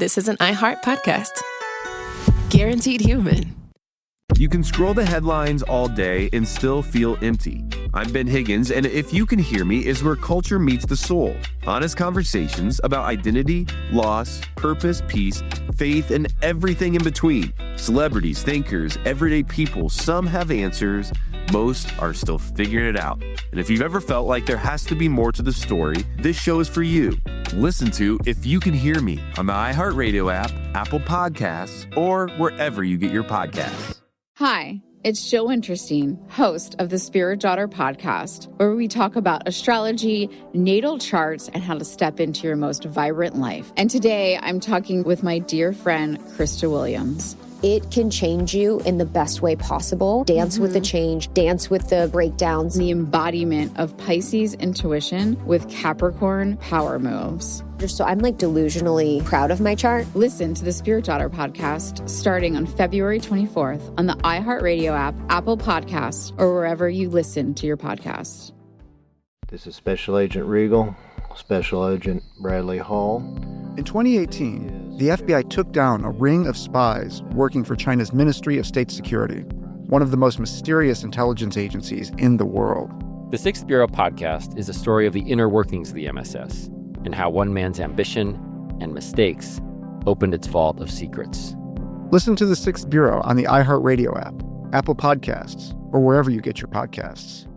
this is an iHeart podcast. Guaranteed human. You can scroll the headlines all day and still feel empty. I'm Ben Higgins, and If You Can Hear Me is where culture meets the soul. Honest conversations about identity, loss, purpose, peace, faith, and everything in between. Celebrities, thinkers, everyday people, some have answers, most are still figuring it out. And if you've ever felt like there has to be more to the story, this show is for you. Listen to If You Can Hear Me on the iHeartRadio app, Apple Podcasts, or wherever you get your podcasts. Hi, it's Jill Winterstein, host of the Spirit Daughter podcast, where we talk about astrology, natal charts, and how to step into your most vibrant life. And today I'm talking with my dear friend, Krista Williams. It can change you in the best way possible. Dance with the change, dance with the breakdowns. The embodiment of Pisces intuition with Capricorn power moves. So I'm like delusionally proud of my chart. Listen to the Spirit Daughter podcast starting on February 24th on the iHeartRadio app, Apple Podcasts, or wherever you listen to your podcasts. This is Special Agent Regal, Special Agent Bradley Hall. In 2018, the FBI took down a ring of spies working for China's Ministry of State Security, one of the most mysterious intelligence agencies in the world. The Sixth Bureau podcast is a story of the inner workings of the MSS and how one man's ambition and mistakes opened its vault of secrets. Listen to The Sixth Bureau on the iHeartRadio app, Apple Podcasts, or wherever you get your podcasts.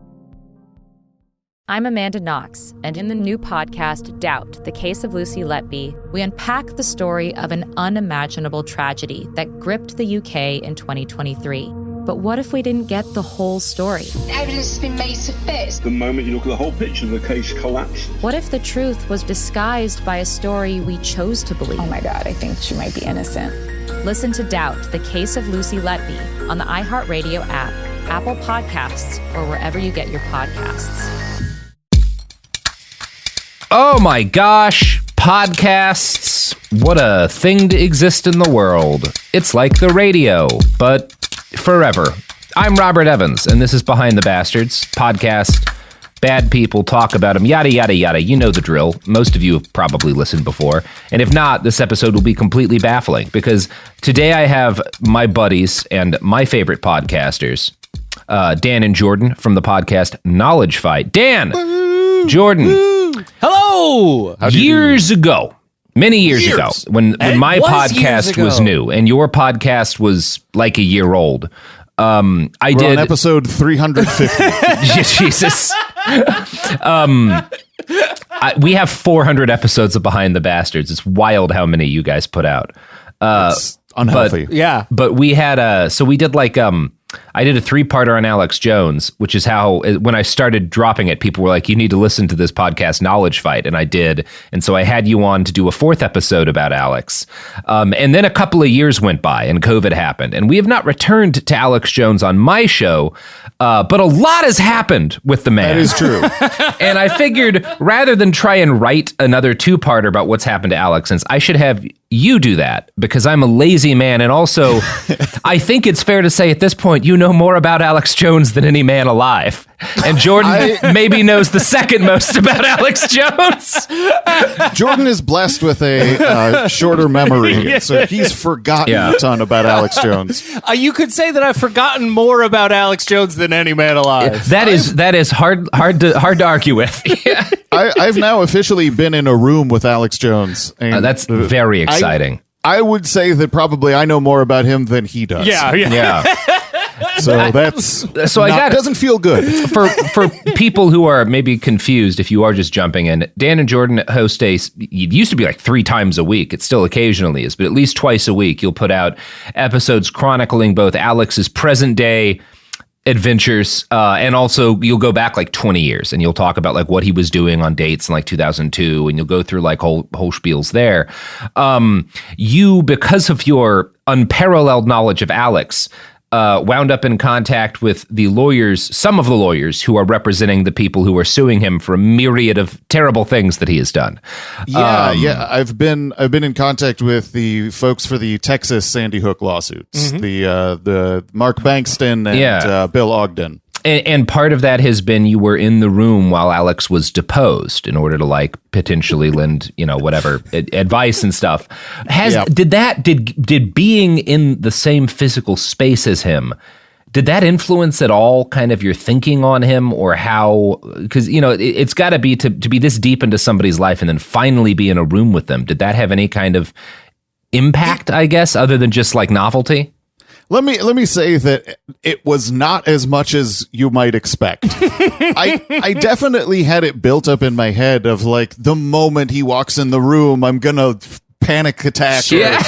I'm Amanda Knox, and in the new podcast, Doubt, The Case of Lucy Letby, we unpack the story of an unimaginable tragedy that gripped the UK in 2023. But what if we didn't get the whole story? Evidence has been made to fit. The moment you look at the whole picture, the case collapsed. What if the truth was disguised by a story we chose to believe? Oh my God, I think she might be innocent. Listen to Doubt, The Case of Lucy Letby on the iHeartRadio app, Apple Podcasts, or wherever you get your podcasts. Oh my gosh, podcasts. What a thing to exist in the world. It's like the radio, but forever. I'm Robert Evans, and this is Behind the Bastards, podcast. Bad people talk about them, yada, yada, yada. You know the drill. Most of you have probably listened before. And if not, this episode will be completely baffling, because today I have my buddies and my favorite podcasters, Dan and Jordan from the podcast Knowledge Fight. Dan! Woo! Jordan! Woo! Hello! Years ago, many years ago, when my podcast was new and your podcast was like a year old, We're on episode 350. Jesus. We have 400 episodes of Behind the Bastards. It's wild how many you guys put out. It's unhealthy. But we had so we did like I did a 3-parter on Alex Jones, which is how, when I started dropping it, people were like, you need to listen to this podcast, Knowledge Fight. And I did. And so I had you on to do a 4th episode about Alex. And then a couple of years went by and COVID happened. And we have not returned to Alex Jones on my show. But a lot has happened with the man. That is true. And I figured rather than try and write another 2-parter about what's happened to Alex, since I should have you do that, because I'm a lazy man. And also, I think it's fair to say at this point, you know more about Alex Jones than any man alive. And Jordan maybe knows the second most about Alex Jones. Jordan is blessed with a shorter memory, so he's forgotten a ton about Alex Jones. You could say that I've forgotten more about Alex Jones than any man alive. That is hard to argue with. I've now officially been in a room with Alex Jones. And that's very exciting. I would say that probably I know more about him than he does. Yeah. So doesn't feel good. For people who are maybe confused, if you are just jumping in, Dan and Jordan host it used to be like 3 times a week. It still occasionally is, but at least twice a week, you'll put out episodes chronicling both Alex's present day adventures, and also you'll go back like 20 years and you'll talk about like what he was doing on dates in like 2002, and you'll go through like whole spiels there. You, because of your unparalleled knowledge of Alex, wound up in contact with the lawyers, some of the lawyers who are representing the people who are suing him for a myriad of terrible things that he has done. I've been in contact with the folks for the Texas Sandy Hook lawsuits, the Mark Bankston and Bill Ogden. And part of that has been you were in the room while Alex was deposed in order to like potentially lend, whatever advice and stuff. Did being in the same physical space as him, did that influence at all kind of your thinking on him, or how, because, it's got to be to be this deep into somebody's life and then finally be in a room with them. Did that have any kind of impact, I guess, other than just like novelty? Let me say that it was not as much as you might expect. I definitely had it built up in my head of like, the moment he walks in the room, I'm gonna panic attack. Yeah.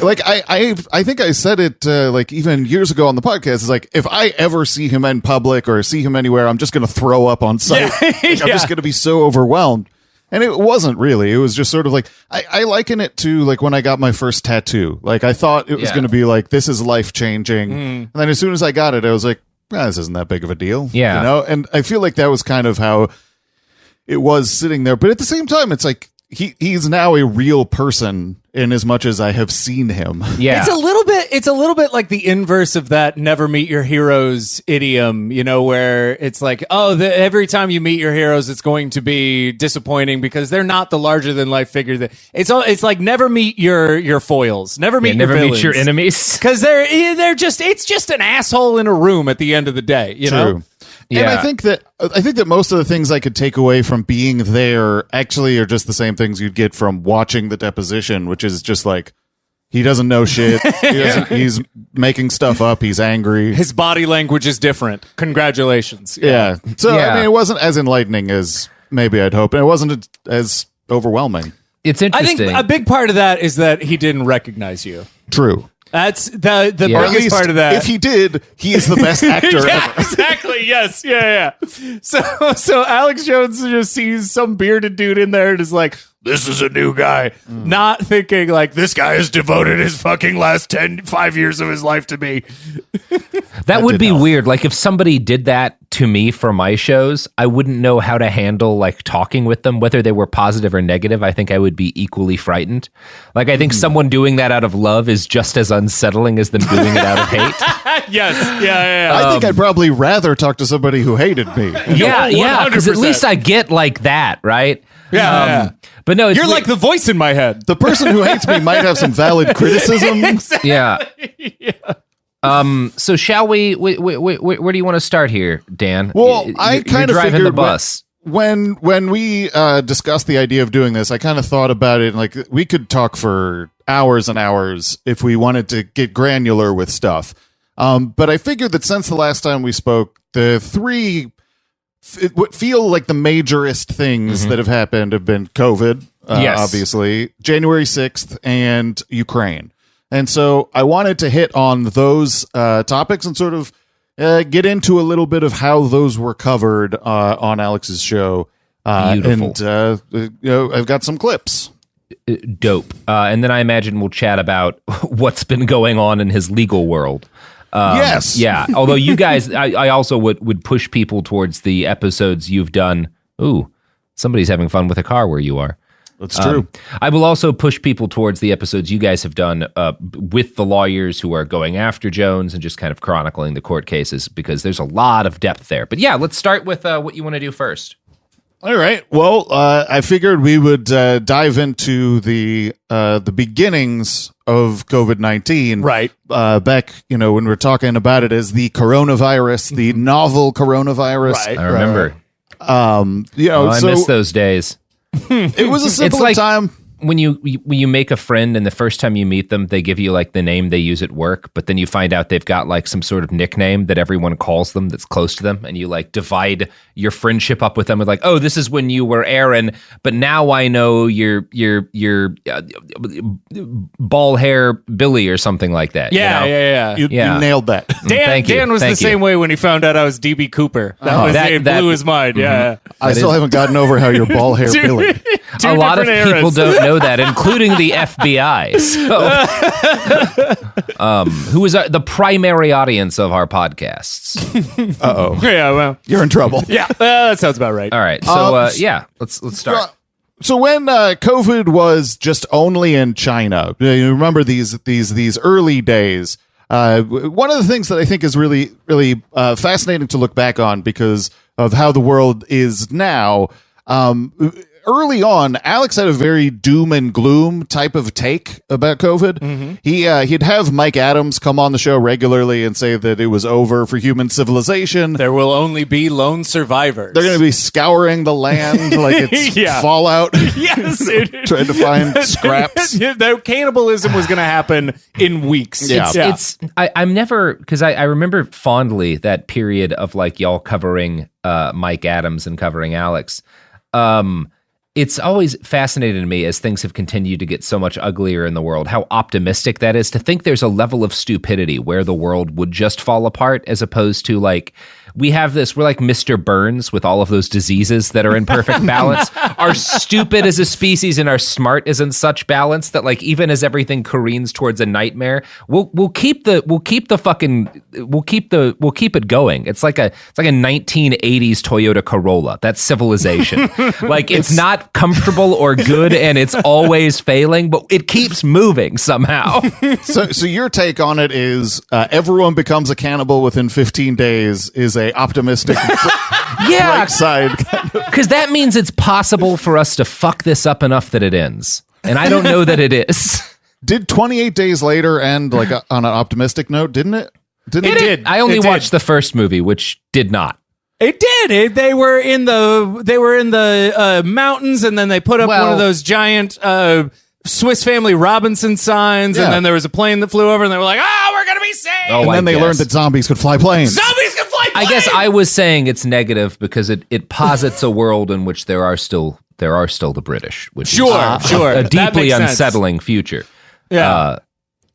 Like I think I said it like even years ago on the podcast. It's like, if I ever see him in public or see him anywhere, I'm just gonna throw up on sight. I'm just gonna be so overwhelmed. And it wasn't really. It was just sort of like, I liken it to like when I got my first tattoo. Like I thought it was going to be like, this is life changing. And then as soon as I got it, I was like, this isn't that big of a deal. Yeah. And I feel like that was kind of how it was sitting there. But at the same time, it's like, he's now a real person in as much as I have seen him. Yeah. It's a little bit like the inverse of that never meet your heroes idiom, where it's like, every time you meet your heroes, it's going to be disappointing because they're not the larger than life figure. It's like never meet your foils, never meet your enemies, because they're just, it's just an asshole in a room at the end of the day, know? Yeah. And I think that most of the things I could take away from being there actually are just the same things you'd get from watching the deposition, which is just like, he doesn't know shit. He's making stuff up. He's angry. His body language is different. Congratulations. Yeah. So, I mean, it wasn't as enlightening as maybe I'd hoped. And it wasn't as overwhelming. It's interesting. I think a big part of that is that he didn't recognize you. True. That's the biggest part of that. If he did, he is the best actor ever. Exactly. Yes. Yeah. So Alex Jones just sees some bearded dude in there and is like, this is a new guy. Not thinking like, this guy has devoted his fucking last 5 years of his life to me. That would be weird. Like if somebody did that to me for my shows, I wouldn't know how to handle like talking with them, whether they were positive or negative. I think I would be equally frightened. Like I think someone doing that out of love is just as unsettling as them doing it out of hate. Yes. Yeah. I think I'd probably rather talk to somebody who hated me. Yeah. Because at least I get like that, right? Yeah. But no, you're like the voice in my head. The person who hates me might have some valid criticism. Exactly. Yeah. So shall we? Where do you want to start here, Dan? Well, I kind of driving the bus. When we discussed the idea of doing this, I kind of thought about it. And like we could talk for hours and hours if we wanted to get granular with stuff. But I figured that since the last time we spoke, the three it would feel like the majorest things that have happened have been COVID, obviously, January 6th, and Ukraine. And so I wanted to hit on those topics and sort of get into a little bit of how those were covered on Alex's show. Beautiful. And I've got some clips. Dope. And then I imagine we'll chat about what's been going on in his legal world. Yes. Yeah. Although you guys, I also would push people towards the episodes you've done. Ooh, somebody's having fun with a car where you are. That's true. I will also push people towards the episodes you guys have done with the lawyers who are going after Jones and just kind of chronicling the court cases, because there's a lot of depth there. But yeah, let's start with what you want to do first. All right. Well, I figured we would dive into the beginnings of COVID-19. Right. Back, when we were talking about it as the coronavirus, the novel coronavirus. Right. I remember. I miss those days. It was a simpler time. When you make a friend and the first time you meet them, they give you like the name they use at work, but then you find out they've got like some sort of nickname that everyone calls them that's close to them, and you like divide your friendship up with them with like, oh, this is when you were Aaron, but now I know you're ball hair Billy or something like that. Yeah. You nailed that. Dan was the same way when he found out I was DB Cooper. That blew his mind. Yeah. I still haven't gotten over how you're ball hair Billy. A lot of people don't know that, including the FBI. So, who is the primary audience of our podcasts? Uh-oh. Yeah, well, you're in trouble. Yeah, that sounds about right. All right, so let's start. So when COVID was just only in China, you remember these early days, One of the things that I think is really, really fascinating to look back on because of how the world is now. Early on, Alex had a very doom and gloom type of take about COVID. Mm-hmm. He'd have Mike Adams come on the show regularly and say that it was over for human civilization. There will only be lone survivors. They're going to be scouring the land like it's Fallout. Yes, trying to find scraps. The cannibalism was going to happen in weeks. Yeah. I'm never, because I remember fondly that period of like y'all covering Mike Adams and covering Alex. It's always fascinated to me as things have continued to get so much uglier in the world, how optimistic that is to think there's a level of stupidity where the world would just fall apart as opposed to like, we're like Mr. Burns with all of those diseases that are in perfect balance, are stupid as a species and are smart as in such balance that like, even as everything careens towards a nightmare, we'll keep it going. It's like a 1980s Toyota Corolla. That's civilization. Like it's not comfortable or good and it's always failing, but it keeps moving somehow. So your take on it is everyone becomes a cannibal within 15 days is a optimistic bright side. Because that means it's possible for us to fuck this up enough that it ends. And I don't know that it is. Did 28 Days Later end like on an optimistic note, didn't it? It did. I only watched the first movie, which did not. It did. They were in the mountains, and then they put up one of those giant Swiss Family Robinson signs, and then there was a plane that flew over, and they were like, we're going to be safe. And then they learned that zombies could fly planes. Zombies can fly planes! I guess I was saying it's negative because it posits a world in which there are still the British, which is a deeply unsettling future. Yeah.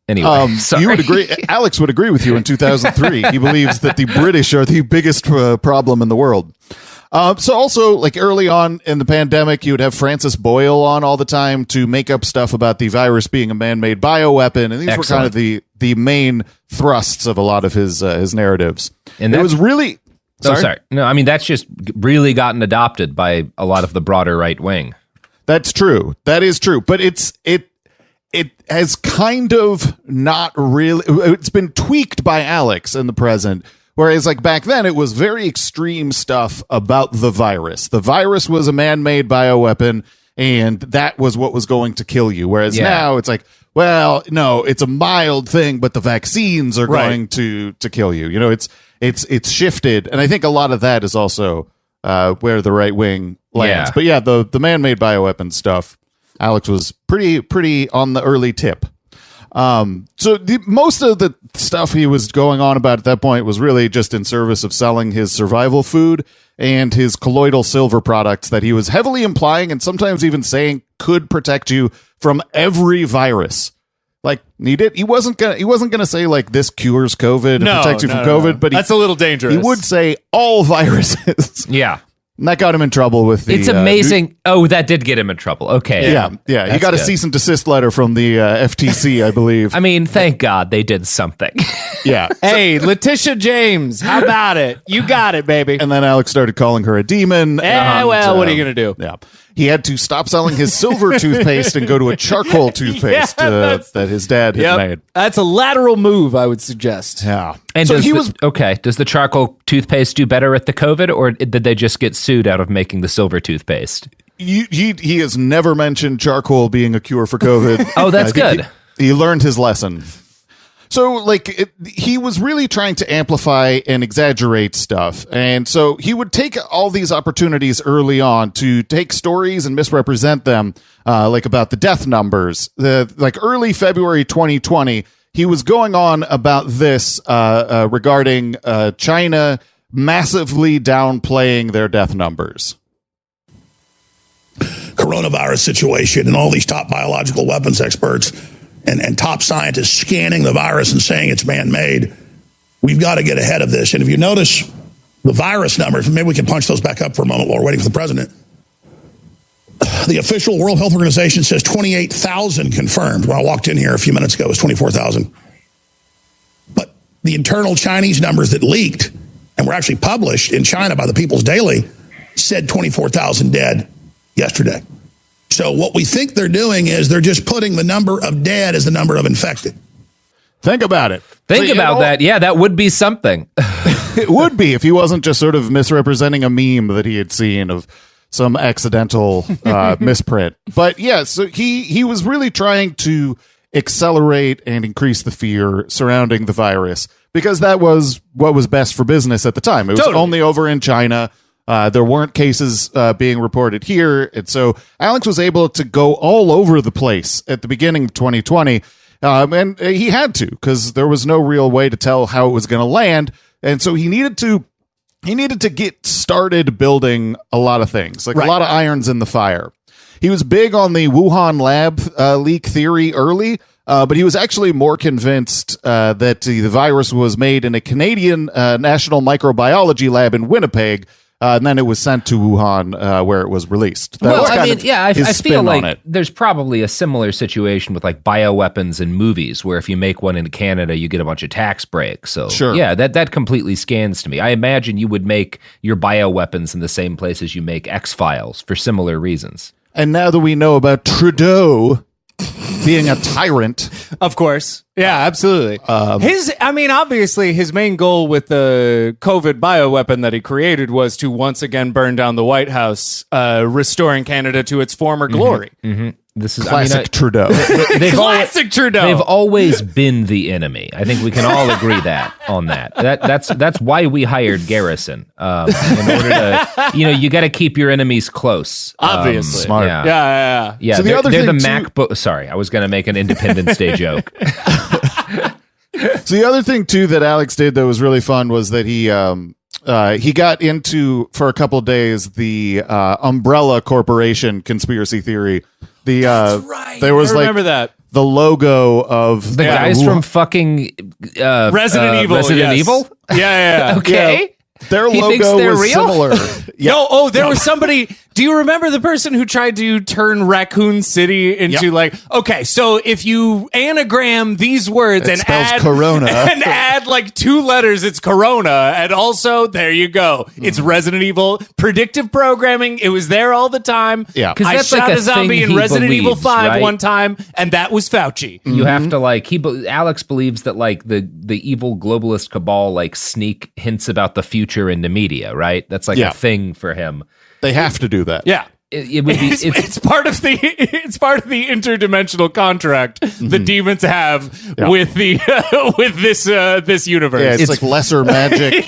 Anyway, you would agree. Alex would agree with you in 2003. He believes that the British are the biggest problem in the world. So also, like early on in the pandemic, you would have Francis Boyle on all the time to make up stuff about the virus being a man-made bioweapon, and these were kind of the main thrusts of a lot of his narratives. And it was really. Sorry. No, I mean that's just really gotten adopted by a lot of the broader right wing. That's true. That is true. But it has kind of not really. It's been tweaked by Alex in the present. Whereas, like back then, it was very extreme stuff about the virus. The virus was a man-made bioweapon, and that was what was going to kill you. Whereas now, it's like, well, no, it's a mild thing, but the vaccines are going to kill you. You know, it's shifted, and I think a lot of that is also where the right wing lands. Yeah. But the man-made bioweapon stuff, Alex was pretty on the early tip. So most of the stuff he was going on about at that point was really just in service of selling his survival food and his colloidal silver products that he was heavily implying and sometimes even saying could protect you from every virus. Like he wasn't gonna say like this cures COVID and protects you from COVID, but that's a little dangerous. He would say all viruses. Yeah. And that got him in trouble with the... It's amazing. That did get him in trouble. Okay. Yeah. He got a cease and desist letter from the FTC, I believe. I mean, thank God they did something. Yeah. Hey, Letitia James, how about it? You got it, baby. And then Alex started calling her a demon. What are you going to do? Yeah. He had to stop selling his silver toothpaste and go to a charcoal toothpaste that his dad had made. That's a lateral move, I would suggest. Yeah. And does the charcoal toothpaste do better at the COVID, or did they just get sued out of making the silver toothpaste? He has never mentioned charcoal being a cure for COVID. Oh, that's good. He learned his lesson. So, he was really trying to amplify and exaggerate stuff. And so he would take all these opportunities early on to take stories and misrepresent them, about the death numbers. Early February 2020, he was going on about this regarding China massively downplaying their death numbers. Coronavirus situation and all these top biological weapons experts and top scientists scanning the virus and saying it's man-made. We've got to get ahead of this. And if you notice the virus numbers, maybe we can punch those back up for a moment while we're waiting for the president. The official World Health Organization says 28,000 confirmed. When I walked in here a few minutes ago, it was 24,000. But the internal Chinese numbers that leaked and were actually published in China by the People's Daily said 24,000 dead yesterday. So what we think they're doing is they're just putting the number of dead as the number of infected. Think about it. Think about that. Yeah, that would be something. It would be if he wasn't just sort of misrepresenting a meme that he had seen of some accidental misprint. But yeah, so he was really trying to accelerate and increase the fear surrounding the virus because that was what was best for business at the time. It was only over in China. There weren't cases being reported here. And so Alex was able to go all over the place at the beginning of 2020. And he had to because there was no real way to tell how it was going to land. And so he needed to get started building a lot of things, like a lot of irons in the fire. He was big on the Wuhan lab leak theory early, but he was actually more convinced that the virus was made in a Canadian National Microbiology Lab in Winnipeg, and then it was sent to Wuhan where it was released. I feel like there's probably a similar situation with like bioweapons in movies where if you make one in Canada, you get a bunch of tax breaks. So yeah, that completely scans to me. I imagine you would make your bioweapons in the same place as you make X-Files for similar reasons. And now that we know about Trudeau being a tyrant, of course. Yeah, absolutely. Obviously his main goal with the COVID bioweapon that he created was to once again burn down the White House, restoring Canada to its former glory. Mm-hmm. This is classic Trudeau. Classic Trudeau. They've always been the enemy. I think we can all agree on that. That's why we hired Garrison. In order to, you got to keep your enemies close. Obviously, smart. Yeah. So they're the MacBook. Sorry, I was going to make an Independence Day joke. So the other thing too that Alex did that was really fun was that he got into for a couple days the Umbrella Corporation conspiracy theory. That's right. There was remember that. The logo of the guys from fucking Resident Evil. Resident Evil? Yeah. Okay. Yeah. Their logo was real? similar. There was somebody. Do you remember the person who tried to turn Raccoon City into okay, so if you anagram these words and add Corona and add like 2 letters, it's Corona, and also there you go. It's Resident Evil predictive programming. It was there all the time. Yeah, I shot a zombie in Resident Evil 5 one time, and that was Fauci. You have to Alex believes that like the evil globalist cabal like sneak hints about the future into media, right? That's like a thing for him. They have to do that. Yeah. It would be. It's part of the interdimensional contract the demons have with the with this universe. Yeah, it's like lesser magic.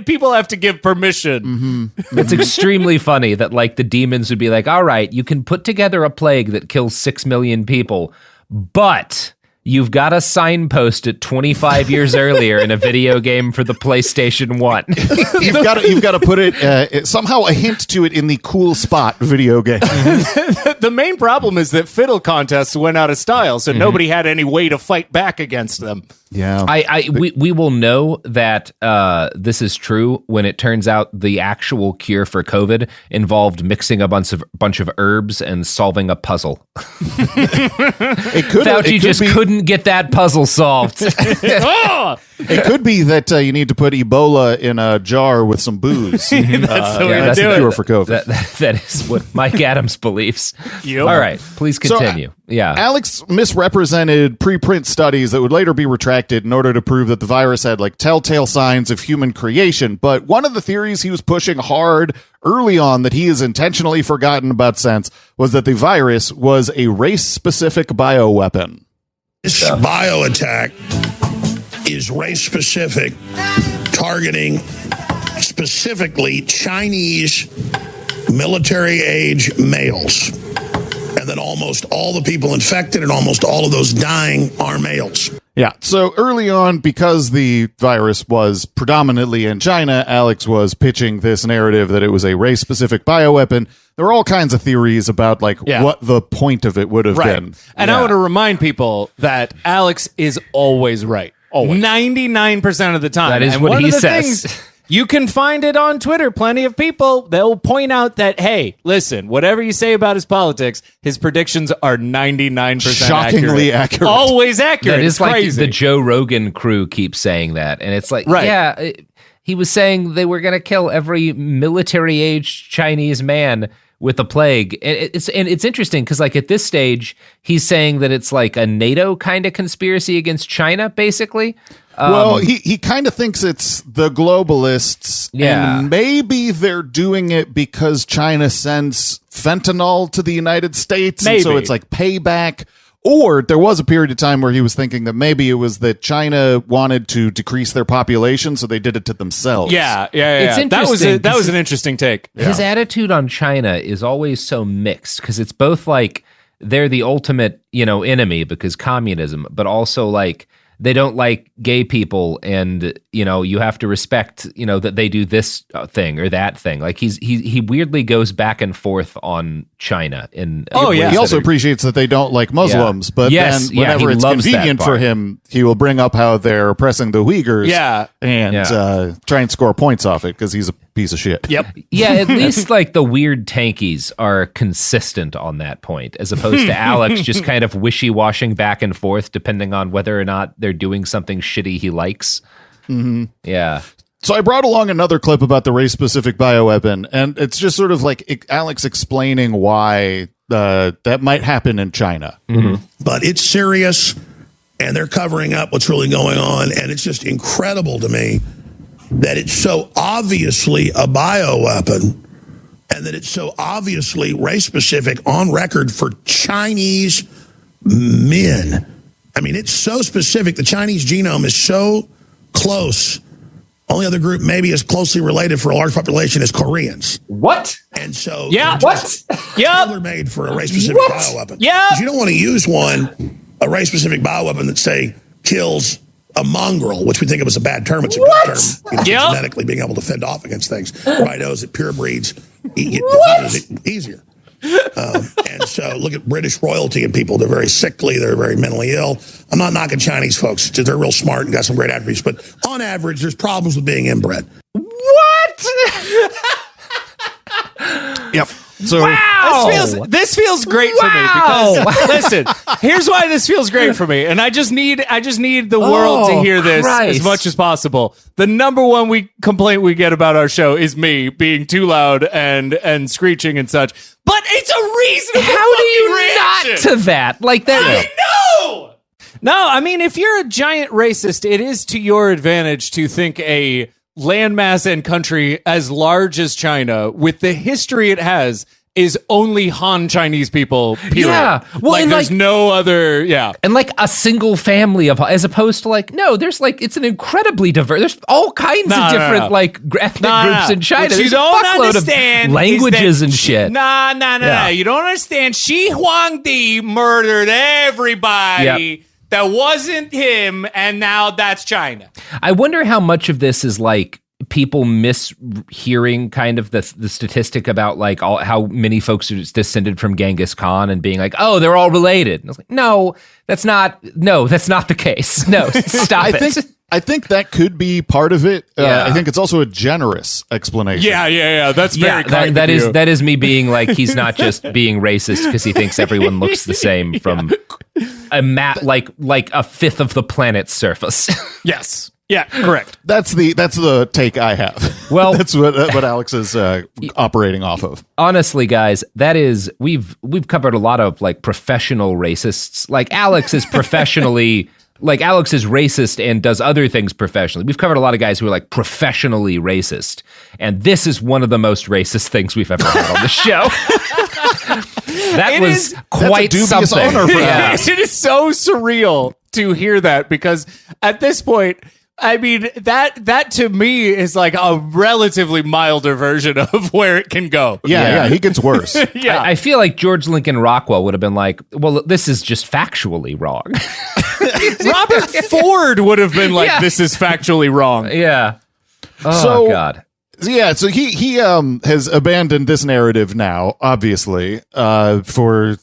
People have to give permission. Mm-hmm. It's extremely funny that like the demons would be like, all right, you can put together a plague that kills 6 million people, but you've got to signpost it 25 years earlier in a video game for the PlayStation 1. You've got to put it somehow a hint to it in the cool spot video game. The main problem is that fiddle contests went out of style, so nobody had any way to fight back against them. Yeah, we will know that this is true when it turns out the actual cure for COVID involved mixing a bunch of herbs and solving a puzzle. Fauci just couldn't get that puzzle solved. It could be that you need to put Ebola in a jar with some booze. That's the cure for COVID. That is what Mike Adams believes. Yep. All right, please continue. Alex misrepresented preprint studies that would later be retracted in order to prove that the virus had like telltale signs of human creation. But one of the theories he was pushing hard early on that he has intentionally forgotten about since was that the virus was a race-specific bioweapon. This bio attack is race-specific, targeting specifically Chinese military-age males. And then almost all the people infected and almost all of those dying are males. Yeah, so early on, because the virus was predominantly in China, Alex was pitching this narrative that it was a race-specific bioweapon. There were all kinds of theories about what the point of it would have been. And I want to remind people that Alex is always right. Always. 99% of the time. That is what he says. You can find it on Twitter. Plenty of people, they'll point out that, hey, listen, whatever you say about his politics, his predictions are 99% shockingly accurate. Always accurate. That is crazy. Like the Joe Rogan crew keeps saying that. And it's like, he was saying they were going to kill every military-aged Chinese man with the plague. It's interesting because like at this stage, he's saying that it's like a NATO kind of conspiracy against China, basically. Well, he kind of thinks it's the globalists, and maybe they're doing it because China sends fentanyl to the United States, and so it's like payback. Or there was a period of time where he was thinking that maybe it was that China wanted to decrease their population, so they did it to themselves. Yeah. It's That was an interesting take. His attitude on China is always so mixed because it's both like they're the ultimate, enemy because communism, but also like they don't like gay people, and you have to respect that they do this thing or that thing. Like he weirdly goes back and forth on China. He also appreciates that they don't like Muslims, but then whenever it's convenient for him, he will bring up how they're oppressing the Uyghurs, and try and score points off it because he's a piece of shit. Yep. Yeah, at least like the weird tankies are consistent on that point, as opposed to Alex just kind of wishy-washing back and forth depending on whether or not they're doing something shitty he likes. Mm-hmm. Yeah. So I brought along another clip about the race-specific bioweapon, and it's just sort of like Alex explaining why that might happen in China. Mm-hmm. But it's serious, and they're covering up what's really going on, and it's just incredible to me that it's so obviously a bioweapon and that it's so obviously race-specific on record for Chinese men. I mean, it's so specific. The Chinese genome is so close. Only other group maybe as closely related for a large population is Koreans. What? And so they're made for a race-specific bioweapon. Yeah. Because you don't want to use a race-specific bioweapon that, say, kills a mongrel, which we think of as a bad term. It's a good term. Genetically being able to fend off against things. Everybody knows that pure breeds it easier. And so look at British royalty and people. They're very sickly. They're very mentally ill. I'm not knocking Chinese folks. They're real smart and got some great attributes. But on average, there's problems with being inbred. What? Yep. So wow. This feels great for me because listen, here's why this feels great for me, and I just need the world to hear this as much as possible. The number one complaint we get about our show is me being too loud and screeching and such. But it's a reasonable. How do you reaction. Not to that? Like that? I know. No, I mean, if you're a giant racist, it is to your advantage to think a landmass and country as large as China, with the history it has, is only Han Chinese people, period. Yeah. Well, like, there's no other, And like a single family of, as opposed to like, no, there's like, it's an incredibly diverse, there's all kinds of different like ethnic groups in China. What there's you don't a fuckload understand of languages and shit. No. You don't understand. Shi Huangdi murdered everybody. Yep. That wasn't him, and now that's China. I wonder how much of this is like people mishearing kind of the statistic about like how many folks are descended from Genghis Khan and being like, oh, they're all related. And I was like, no, that's not the case. No, stop it. I think that could be part of it. I think it's also a generous explanation. Yeah. That's very kind that of is you. That is me being like, he's not just being racist because he thinks everyone looks the same from a map like a fifth of the planet's surface. Yes. Yeah, correct. That's the take I have. Well, that's what Alex is operating off of. Honestly, guys, that is we've covered a lot of like professional racists. Like Alex is professionally like Alex is racist and does other things professionally. We've covered a lot of guys who are like professionally racist, and this is one of the most racist things we've ever had on the show. That was quite something. Honor for that. It is so surreal to hear that because at this point, I mean, that to me is like a relatively milder version of where it can go. Yeah, he gets worse. I feel like George Lincoln Rockwell would have been like, well, this is just factually wrong. Robert Ford would have been like, this is factually wrong. Yeah. Oh, God. Yeah, so he has abandoned this narrative now, obviously, for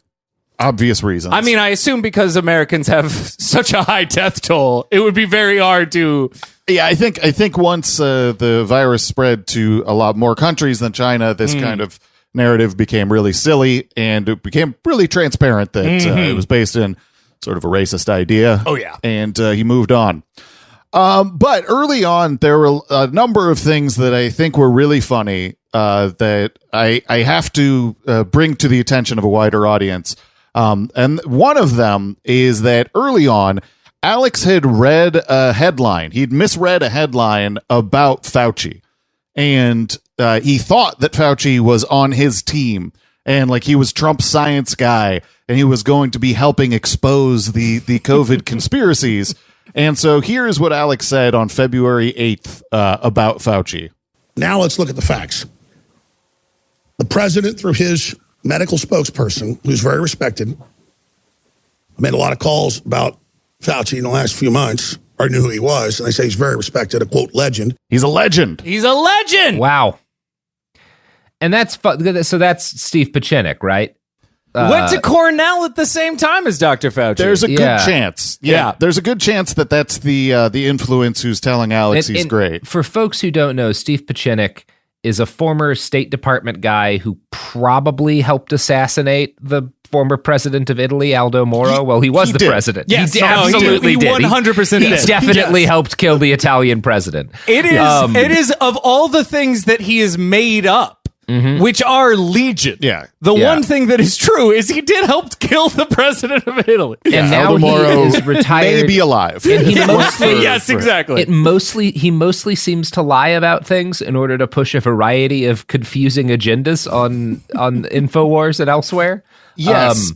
obvious reasons. I mean, I assume because Americans have such a high death toll, it would be very hard to. Yeah, I think once the virus spread to a lot more countries than China, this kind of narrative became really silly, and it became really transparent that it was based in sort of a racist idea. Oh, yeah. And he moved on. But early on, there were a number of things that I think were really funny that I have to bring to the attention of a wider audience. And one of them is that early on, Alex had read a headline. He'd misread a headline about Fauci. And he thought that Fauci was on his team and like he was Trump's science guy and he was going to be helping expose the COVID conspiracies. And so here's what Alex said on February 8th about Fauci. Now let's look at the facts. The president, through his medical spokesperson, who's very respected, made a lot of calls about Fauci in the last few months. I knew who he was, and they say he's very respected, a quote, legend. He's a legend. He's a legend. Wow. And that's so that's Steve Pieczenik, right? Went to Cornell at the same time as Dr. Fauci. There's a good chance. Yeah, there's a good chance that that's the influence who's telling Alex he's great. For folks who don't know, Steve Pieczenik is a former State Department guy who probably helped assassinate the former president of Italy, Aldo Moro. Well, he was the president. Yes, he absolutely did. He 100% did. He definitely helped kill the Italian president. It is of all the things that he has made up, which are legion. Yeah. The one thing that is true is he did help kill the president of Italy. And now Aldo Moro he is retired. May be alive. And he mostly, yes, exactly. He mostly seems to lie about things in order to push a variety of confusing agendas on InfoWars and elsewhere. Yes.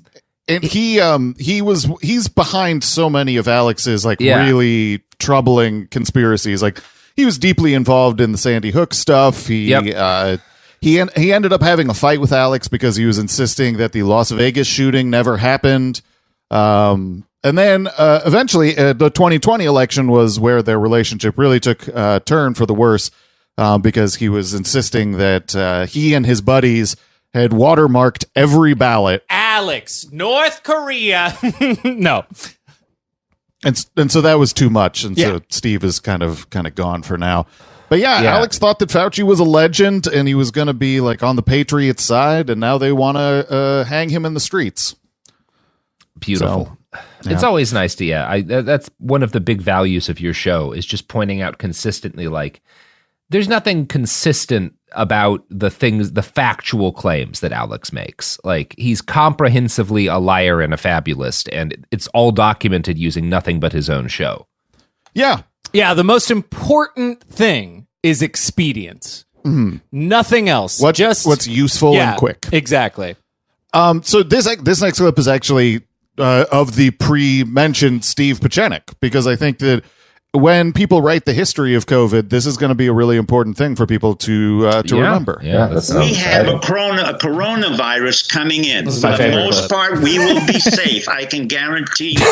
And he's behind so many of Alex's really troubling conspiracies. Like he was deeply involved in the Sandy Hook stuff. He ended up having a fight with Alex because he was insisting that the Las Vegas shooting never happened. And then eventually the 2020 election was where their relationship really took a turn for the worse because he was insisting that he and his buddies had watermarked every ballot. Alex, North Korea. No. And so that was too much. And so Steve is kind of gone for now. But yeah, Alex thought that Fauci was a legend and he was going to be like on the Patriots side. And now they want to hang him in the streets. Beautiful. So, it's always nice to, that's one of the big values of your show is just pointing out consistently, like, there's nothing consistent about the factual claims that Alex makes. Like, he's comprehensively a liar and a fabulist, and it's all documented using nothing but his own show. Yeah. Yeah, the most important thing is expedience. Mm-hmm. Nothing else. What's useful and quick. Exactly. So this next clip is actually of the pre-mentioned Steve Pieczenik, because I think that when people write the history of COVID, this is going to be a really important thing for people to remember. Yeah, we have a coronavirus coming in. For the most part, we will be safe. I can guarantee you.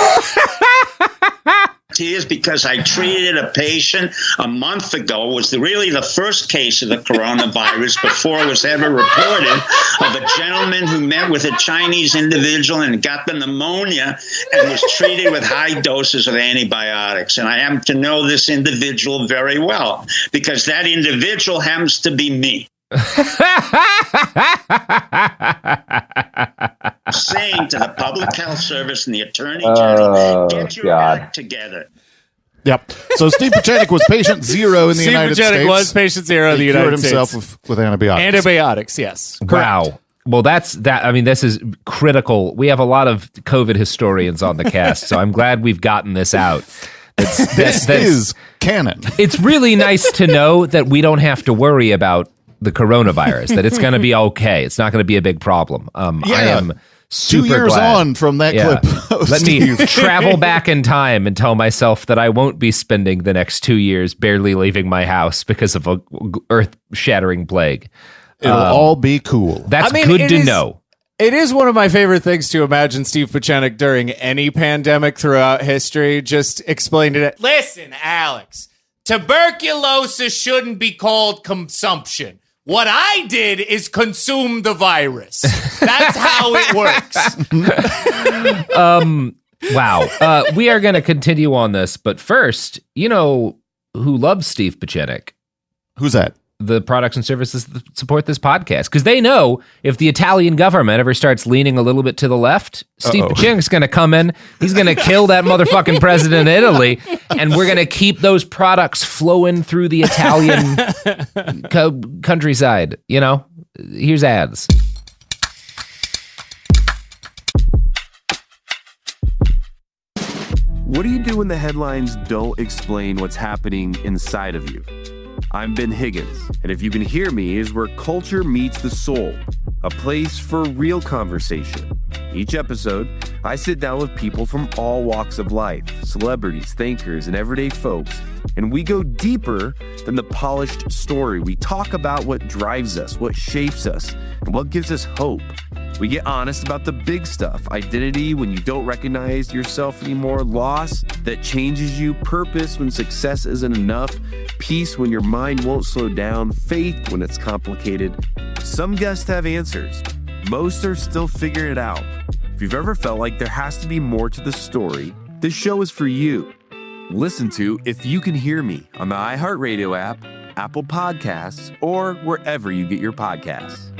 Is because I treated a patient a month ago. It was really the first case of the coronavirus before it was ever reported, of a gentleman who met with a Chinese individual and got the pneumonia and was treated with high doses of antibiotics. And I happen to know this individual very well because that individual happens to be me. Saying to the Public Health Service and the Attorney General, get your act together. Yep. So Steve Pieczenik was patient zero in the United States. Steve Pieczenik was patient zero in the United States. He cured himself with antibiotics. Antibiotics, yes. Correct. Wow. Well, that's that. I mean, this is critical. We have a lot of COVID historians on the cast, so I'm glad we've gotten this out. This is canon. It's really nice to know that we don't have to worry about the coronavirus, that it's going to be okay. It's not going to be a big problem. I am super 2 years glad. On from that clip. Let me travel back in time and tell myself that I won't be spending the next 2 years barely leaving my house because of a earth-shattering plague. It'll all be cool. That's good to know. It is one of my favorite things to imagine Steve Pieczenik during any pandemic throughout history. Just explain it. Listen, Alex, tuberculosis shouldn't be called consumption. What I did is consume the virus. That's how it works. Wow. We are going to continue on this, but first, you know who loves Steve Pieczenik? Who's that? the products and services that support this podcast. Because they know if the Italian government ever starts leaning a little bit to the left, Steve Pacini's going to come in. He's going to kill that motherfucking president in Italy. And we're going to keep those products flowing through the Italian countryside. You know, here's ads. What do you do when the headlines don't explain what's happening inside of you? I'm Ben Higgins, and If You Can Hear Me is where culture meets the soul, a place for real conversation. Each episode, I sit down with people from all walks of life, celebrities, thinkers, and everyday folks, and we go deeper than the polished story. We talk about what drives us, what shapes us, and what gives us hope. We get honest about the big stuff: identity when you don't recognize yourself anymore, loss that changes you, purpose when success isn't enough, peace when your mind won't slow down, faith when it's complicated. Some guests have answers. Most are still figuring it out. If you've ever felt like there has to be more to the story, this show is for you. Listen to If You Can Hear Me on the iHeartRadio app, Apple Podcasts, or wherever you get your podcasts.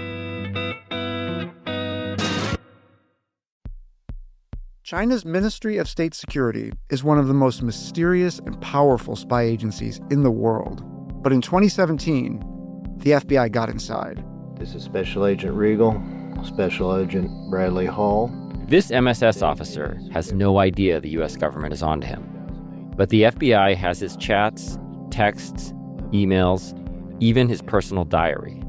China's Ministry of State Security is one of the most mysterious and powerful spy agencies in the world. But in 2017, the FBI got inside. This is Special Agent Regal, Special Agent Bradley Hall. This MSS officer has no idea the U.S. government is onto him. But the FBI has his chats, texts, emails, even his personal diary.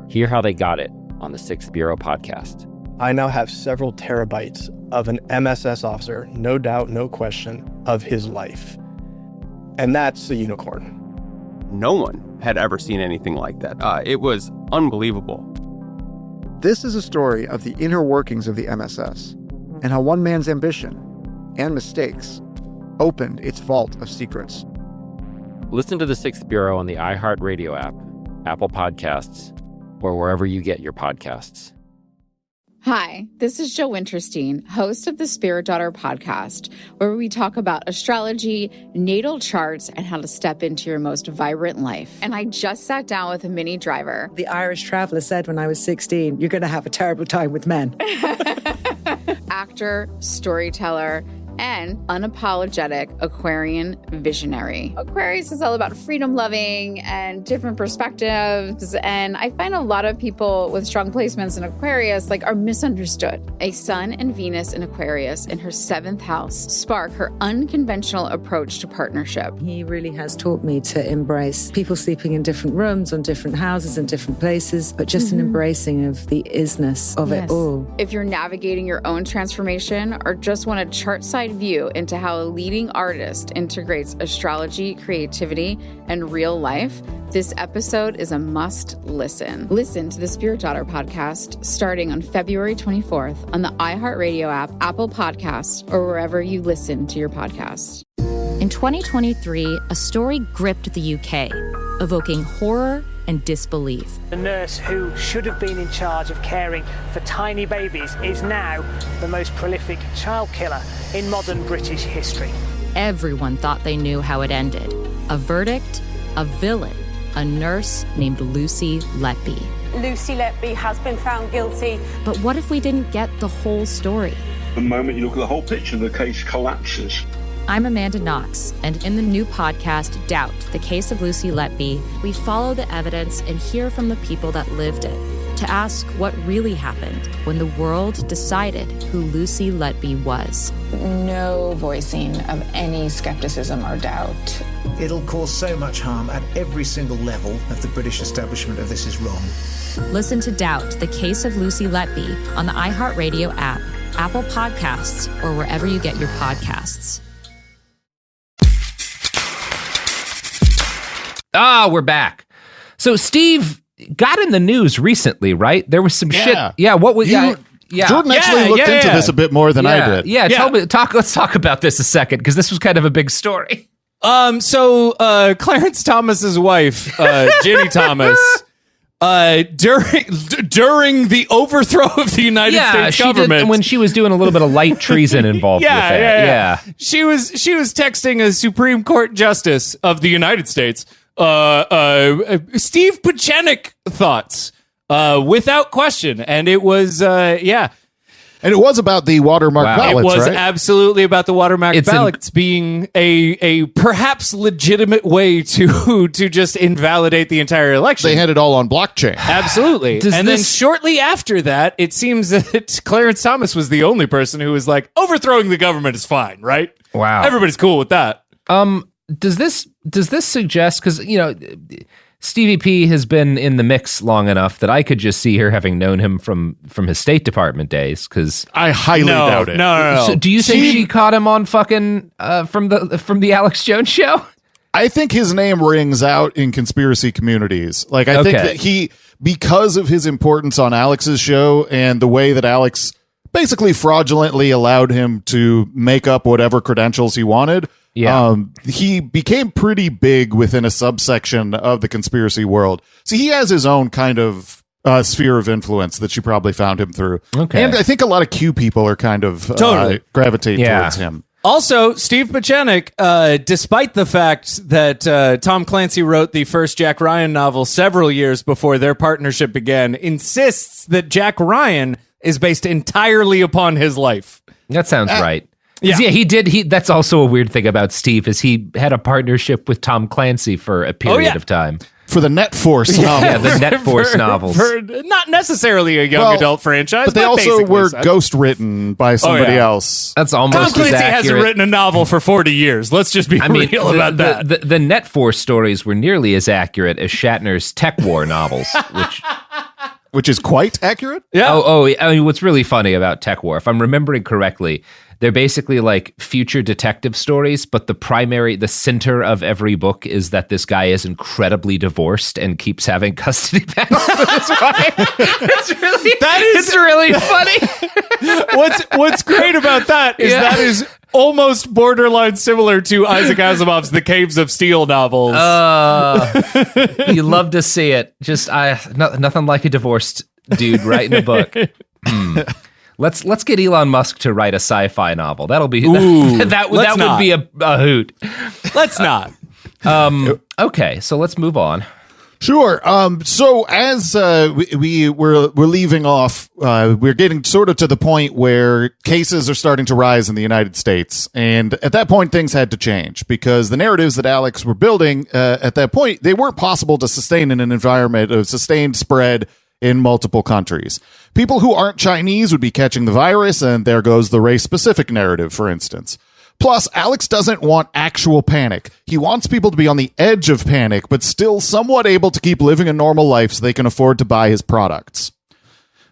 Hear how they got it on the Sixth Bureau podcast. I now have several terabytes of an MSS officer, no doubt, no question, of his life. And that's a unicorn. No one had ever seen anything like that. It was unbelievable. This is a story of the inner workings of the MSS and how one man's ambition and mistakes opened its vault of secrets. Listen to the Sixth Bureau on the iHeartRadio app, Apple Podcasts, or wherever you get your podcasts. Hi, this is Joe Winterstein, host of the Spirit Daughter podcast, where we talk about astrology, natal charts, and how to step into your most vibrant life. And I just sat down with a Minnie Driver. The Irish traveler said when I was 16, you're going to have a terrible time with men. Actor, storyteller, and unapologetic Aquarian visionary. Aquarius is all about freedom-loving and different perspectives, and I find a lot of people with strong placements in Aquarius are misunderstood. A Sun and Venus in Aquarius in her 7th house spark her unconventional approach to partnership. He really has taught me to embrace people sleeping in different rooms, on different houses, in different places, but just an embracing of the isness of it all. If you're navigating your own transformation or just want a chart-side view into how a leading artist integrates astrology, creativity, and real life, this episode is a must listen. Listen to the Spirit Daughter podcast starting on February 24th on the iHeartRadio app, Apple Podcasts, or wherever you listen to your podcasts. In 2023, a story gripped the UK, evoking horror and disbelief. The nurse who should have been in charge of caring for tiny babies is now the most prolific child killer in modern British history. Everyone thought they knew how it ended. A verdict, a villain, a nurse named Lucy Letby. Lucy Letby has been found guilty. But what if we didn't get the whole story? The moment you look at the whole picture, the case collapses. I'm Amanda Knox, and in the new podcast, Doubt, the Case of Lucy Letby, we follow the evidence and hear from the people that lived it to ask what really happened when the world decided who Lucy Letby was. No voicing of any skepticism or doubt. It'll cause so much harm at every single level of the British establishment of this is wrong. Listen to Doubt, the Case of Lucy Letby on the iHeartRadio app, Apple Podcasts, or wherever you get your podcasts. We're back. So Steve got in the news recently, right? There was some shit. Yeah, what was Jordan actually looked into this a bit more than I did. Let's talk about this a second, because this was kind of a big story. So Clarence Thomas's wife, Ginny Thomas, during the overthrow of the United States government, when she was doing a little bit of light treason involved with it. She was texting a Supreme Court justice of the United States Steve Pieczenik thoughts, without question. And it was, And it was about the watermark ballots, it was right? absolutely about the watermark ballots being a perhaps legitimate way to just invalidate the entire election. They had it all on blockchain. Absolutely. Then shortly after that, it seems that Clarence Thomas was the only person who was like, overthrowing the government is fine, right? Wow. Everybody's cool with that. Does this suggest, because, Stevie P has been in the mix long enough that I could just see her having known him from his State Department days, because I highly doubt it. No. So do you think she caught him on fucking from the Alex Jones show? I think his name rings out in conspiracy communities. Like, I think that because of his importance on Alex's show and the way that Alex basically fraudulently allowed him to make up whatever credentials he wanted. Yeah. He became pretty big within a subsection of the conspiracy world. So he has his own kind of sphere of influence that you probably found him through. Okay. And I think a lot of Q people are kind of gravitate towards him. Also, Steve Pieczenik, despite the fact that Tom Clancy wrote the first Jack Ryan novel several years before their partnership began, insists that Jack Ryan is based entirely upon his life. That sounds right. Yeah, he did. That's also a weird thing about Steve, is he had a partnership with Tom Clancy for a period of time. For the Net Force novels. Yeah, the Net Force novels. For not necessarily a young adult franchise, but they also were ghost written by somebody else. That's almost Tom Clancy hasn't written a novel for 40 years. Let's just be real about that. The Net Force stories were nearly as accurate as Shatner's Tech War novels, which is quite accurate. Yeah. I mean, what's really funny about Tech War, if I'm remembering correctly, they're basically like future detective stories, but the center of every book is that this guy is incredibly divorced and keeps having custody battles with his wife. It's really funny. What's great about that is that is almost borderline similar to Isaac Asimov's The Caves of Steel novels. You love to see it. Just nothing like a divorced dude writing a book. Let's get Elon Musk to write a sci-fi novel. That'll be that would be a hoot. Let's not. Okay, so let's move on. Sure. So as we're leaving off, we're getting sort of to the point where cases are starting to rise in the United States, and at that point things had to change because the narratives that Alex were building at that point, they weren't possible to sustain in an environment of sustained spread in multiple countries. People who aren't Chinese would be catching the virus, and there goes the race-specific narrative, for instance. Plus, Alex doesn't want actual panic. He wants people to be on the edge of panic, but still somewhat able to keep living a normal life so they can afford to buy his products.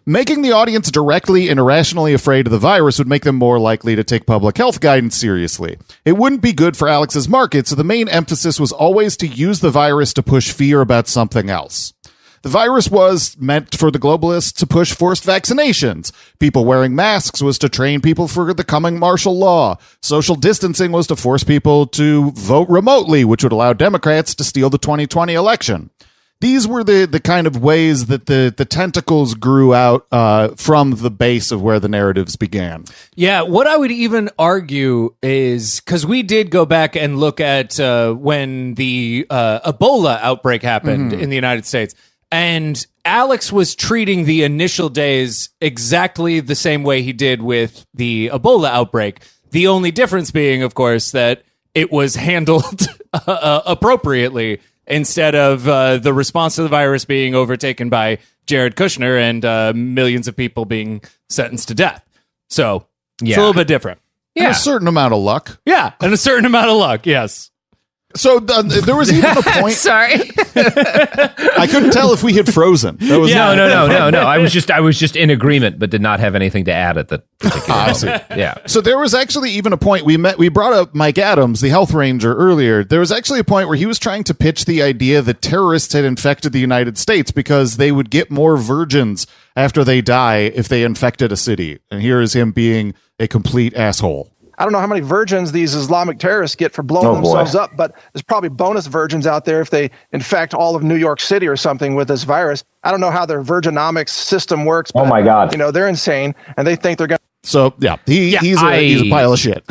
Making the audience directly and irrationally afraid of the virus would make them more likely to take public health guidance seriously. It wouldn't be good for Alex's market, so the main emphasis was always to use the virus to push fear about something else. The virus was meant for the globalists to push forced vaccinations. People wearing masks was to train people for the coming martial law. Social distancing was to force people to vote remotely, which would allow Democrats to steal the 2020 election. These were the kind of ways that the tentacles grew out from the base of where the narratives began. Yeah, what I would even argue is, because we did go back and look at when the Ebola outbreak happened in the United States. And Alex was treating the initial days exactly the same way he did with the Ebola outbreak. The only difference being, of course, that it was handled appropriately instead of the response to the virus being overtaken by Jared Kushner and millions of people being sentenced to death. So it's a little bit different. And a certain amount of luck. Yeah, and a certain amount of luck, yes. So there was even a point. Sorry, I couldn't tell if we had frozen. No. I was just in agreement, but did not have anything to add at that particular moment. Yeah. So there was actually even a point we brought up Mike Adams, the health ranger, earlier. There was actually a point where he was trying to pitch the idea that terrorists had infected the United States because they would get more virgins after they die if they infected a city. And here is him being a complete asshole. I don't know how many virgins these Islamic terrorists get for blowing themselves up, but there's probably bonus virgins out there if they infect all of New York City or something with this virus. I don't know how their virginomics system works. But, oh my God. You know, they're insane and they think they're going to. So, he's a pile of shit.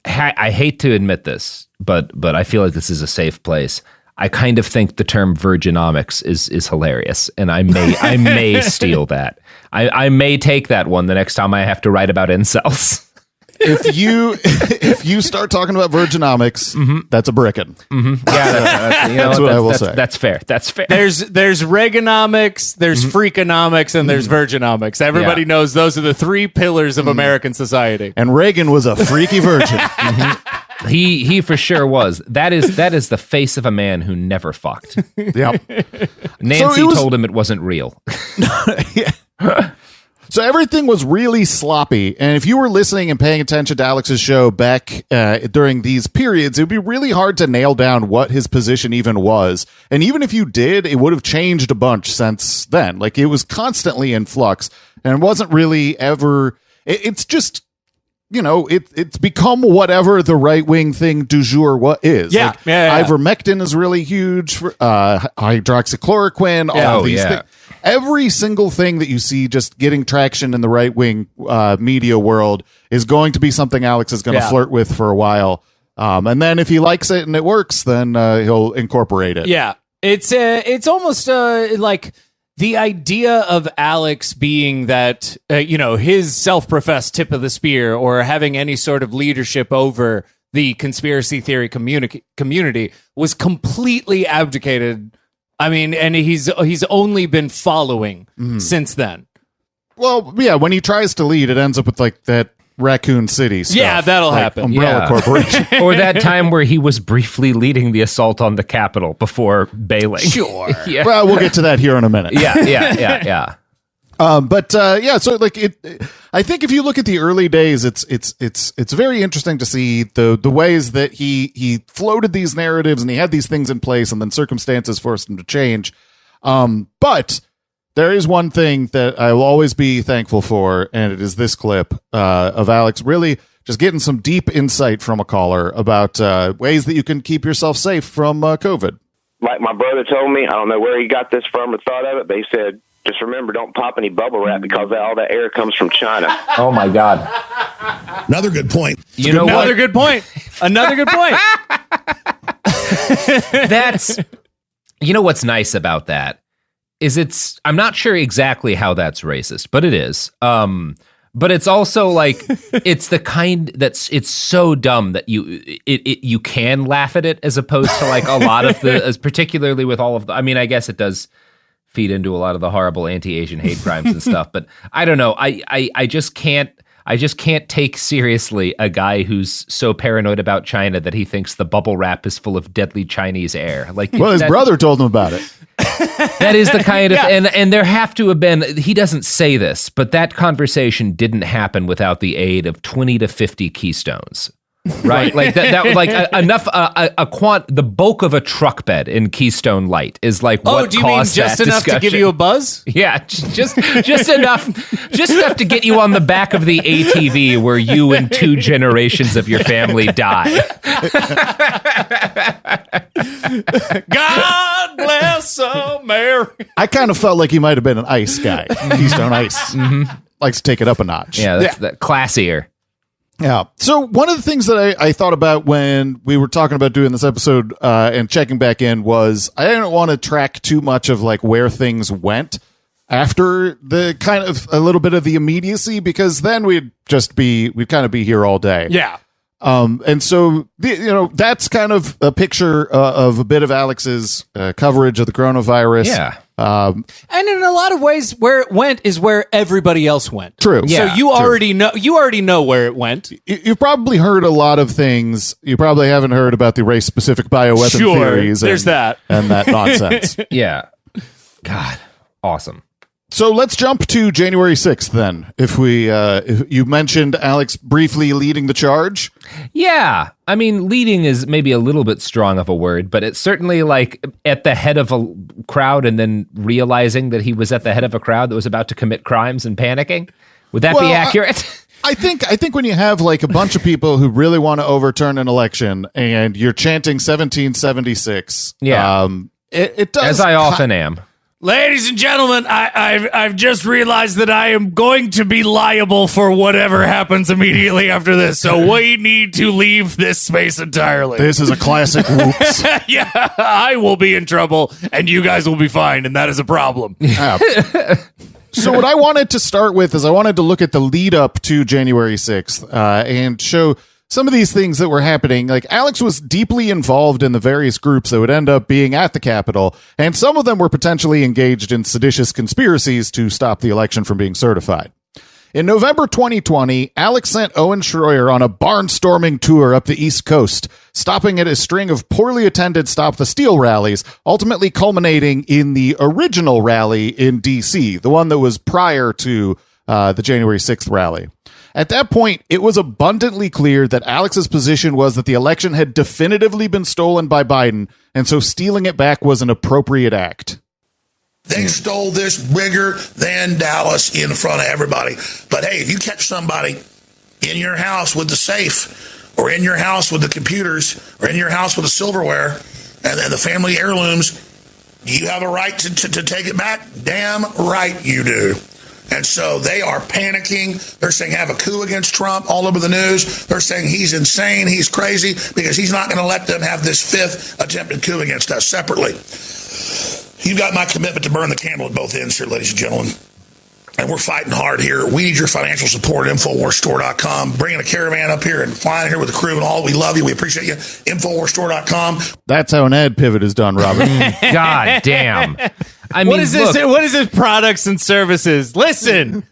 I hate to admit this, but I feel like this is a safe place. I kind of think the term Virginomics is hilarious, and I may steal that. I may take that one the next time I have to write about incels. If you start talking about Virginomics, that's a brickin'. Yeah, that's what I will say. That's fair. That's fair. There's Reaganomics, there's Freakonomics, and there's Virginomics. Everybody knows those are the three pillars of American society. And Reagan was a freaky virgin. He for sure was. That is the face of a man who never fucked. Yep. Nancy told him it wasn't real. So everything was really sloppy. And if you were listening and paying attention to Alex's show back during these periods, it would be really hard to nail down what his position even was. And even if you did, it would have changed a bunch since then. Like, it was constantly in flux, and it wasn't really ever. It's just, it's become whatever the right-wing thing du jour is. Yeah. Like, ivermectin is really huge. Hydroxychloroquine, all of these things. Every single thing that you see just getting traction in the right-wing media world is going to be something Alex is going to flirt with for a while. And then if he likes it and it works, then he'll incorporate it. Yeah. It's almost like the idea of Alex being that, his self-professed tip of the spear or having any sort of leadership over the conspiracy theory community was completely abdicated. I mean, and he's only been following since then. Well, yeah, when he tries to lead, it ends up with like that Raccoon City stuff. Yeah, that'll happen. Umbrella Corporation. Or that time where he was briefly leading the assault on the Capitol before bailing. Sure. Yeah. Well, we'll get to that here in a minute. Yeah. So like I think if you look at the early days, it's very interesting to see the ways that he floated these narratives and he had these things in place, and then circumstances forced him to change. But there is one thing that I will always be thankful for, and it is this clip of Alex really just getting some deep insight from a caller about ways that you can keep yourself safe from COVID. Like my brother told me, I don't know where he got this from or thought of it, but he said, just remember, don't pop any bubble wrap because all that air comes from China. Oh, my God. Another good point. Another good point. That's, what's nice about that is I'm not sure exactly how that's racist, but it is. But it's also like, it's the kind it's so dumb that you can laugh at it, as opposed to like a lot of as particularly with all of the, I mean, I guess it does feed into a lot of the horrible anti-Asian hate crimes and stuff, but I don't know. I just can't take seriously a guy who's so paranoid about China that he thinks the bubble wrap is full of deadly Chinese air. Like, well, his brother told him about it. That is the kind of, and there have to have been, he doesn't say this, but that conversation didn't happen without the aid of 20 to 50 Keystones. Right, like that was like enough. The bulk of a truck bed in Keystone Light is like what caused that. Oh, do you mean just enough to give you a buzz? Yeah, just enough to get you on the back of the ATV where you and 2 generations of your family die. God bless America. I kind of felt like he might have been an ice guy. Keystone Ice likes to take it up a notch. Yeah, that's classier. Yeah. So one of the things that I thought about when we were talking about doing this episode and checking back in was I didn't want to track too much of like where things went after the kind of a little bit of the immediacy, because then we'd kind of be here all day. Yeah. And so, that's kind of a picture of a bit of Alex's coverage of the coronavirus. Yeah. And in a lot of ways, where it went is where everybody else went. True. Yeah, so you already know where it went. You've probably heard a lot of things. You probably haven't heard about the race-specific bioweapon theories. There's that. And that nonsense. Yeah. God. Awesome. So let's jump to January 6th then. If you mentioned Alex briefly leading the charge. Yeah. I mean, leading is maybe a little bit strong of a word, but it's certainly like at the head of a crowd and then realizing that he was at the head of a crowd that was about to commit crimes and panicking. Would that be accurate? I think when you have like a bunch of people who really want to overturn an election and you're chanting 1776, yeah. It does. As I often am. Ladies and gentlemen, I've just realized that I am going to be liable for whatever happens immediately after this, so we need to leave this space entirely. This is a classic whoops. Yeah, I will be in trouble, and you guys will be fine, and that is a problem. Yeah. So what I wanted to start with is I wanted to look at the lead up to January 6th and show some of these things that were happening. Like, Alex was deeply involved in the various groups that would end up being at the Capitol, and some of them were potentially engaged in seditious conspiracies to stop the election from being certified. In November 2020, Alex sent Owen Schroyer on a barnstorming tour up the East Coast, stopping at a string of poorly attended Stop the Steal rallies, ultimately culminating in the original rally in D.C., the one that was prior to the January 6th rally. At that point, it was abundantly clear that Alex's position was that the election had definitively been stolen by Biden, and so stealing it back was an appropriate act. They stole this bigger than Dallas in front of everybody. But hey, if you catch somebody in your house with the safe, or in your house with the computers, or in your house with the silverware, and the family heirlooms, you have a right to take it back? Damn right you do. And so they are panicking. They're saying have a coup against Trump all over the news. They're saying he's insane, he's crazy, because he's not going to let them have this fifth attempted coup against us separately. You've got my commitment to burn the candle at both ends here, ladies and gentlemen. And we're fighting hard here. We need your financial support at InfoWarsStore.com. Bringing a caravan up here and flying here with the crew and all. We love you. We appreciate you. InfoWarsStore.com. That's how an ad pivot is done, Robert. God damn. I mean, what is this? What is this? Products and services. Listen.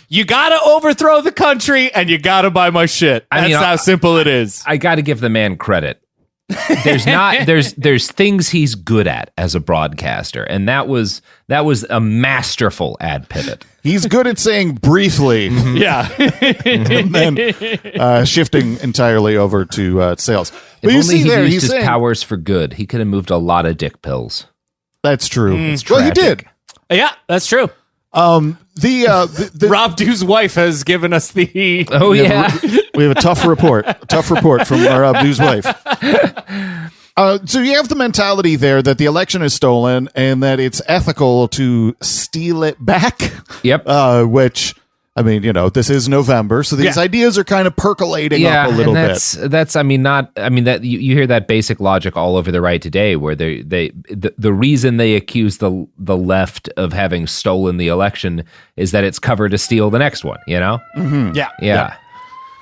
You got to overthrow the country, and you got to buy my shit. That's how simple it is. I got to give the man credit. There's things he's good at as a broadcaster, and that was a masterful ad pivot. He's good at saying briefly, yeah, and then shifting entirely over to sales. But if only he used his powers for good, he could have moved a lot of dick pills. That's true. Well, he did. Yeah, that's true. The Rob Dew's wife has given us the. Oh yeah, we have a tough report. From Rob Dew's wife. So you have the mentality there that the election is stolen and that it's ethical to steal it back. Yep. Which, I mean, this is November, so these ideas are kind of percolating up a little bit. That you hear that basic logic all over the right today, where the reason they accuse the left of having stolen the election is that it's cover to steal the next one. Mm-hmm. Yeah.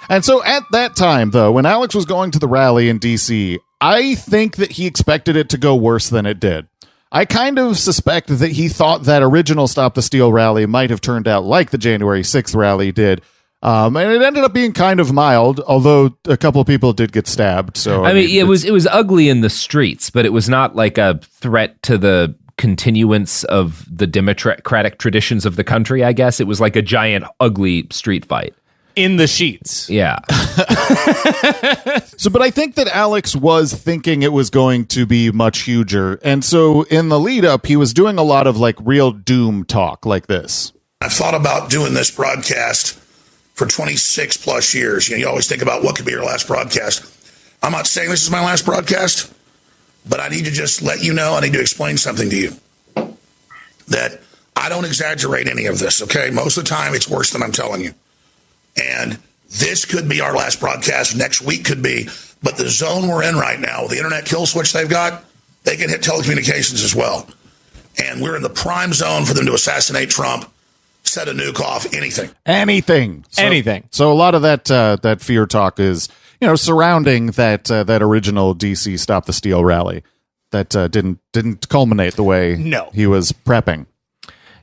And so at that time, though, when Alex was going to the rally in D.C., I think that he expected it to go worse than it did. I kind of suspect that he thought that original Stop the Steal rally might have turned out like the January 6th rally did. And it ended up being kind of mild, although a couple of people did get stabbed. So I mean it was ugly in the streets, but it was not like a threat to the continuance of the democratic traditions of the country, I guess. It was like a giant, ugly street fight. In the sheets. Yeah. But I think that Alex was thinking it was going to be much huger. And so in the lead up, he was doing a lot of like real doom talk like this. I've thought about doing this broadcast for 26 plus years. You always think about what could be your last broadcast. I'm not saying this is my last broadcast, but I need to just let you know, I need to explain something to you. That I don't exaggerate any of this, okay? Most of the time, it's worse than I'm telling you. And this could be our last broadcast. Next week could be. But the zone we're in right now, the internet kill switch they've got, they can hit telecommunications as well. And we're in the prime zone for them to assassinate Trump, set a nuke off, anything. Anything. So a lot of that fear talk is, surrounding that original DC Stop the Steal rally that didn't culminate the way he was prepping.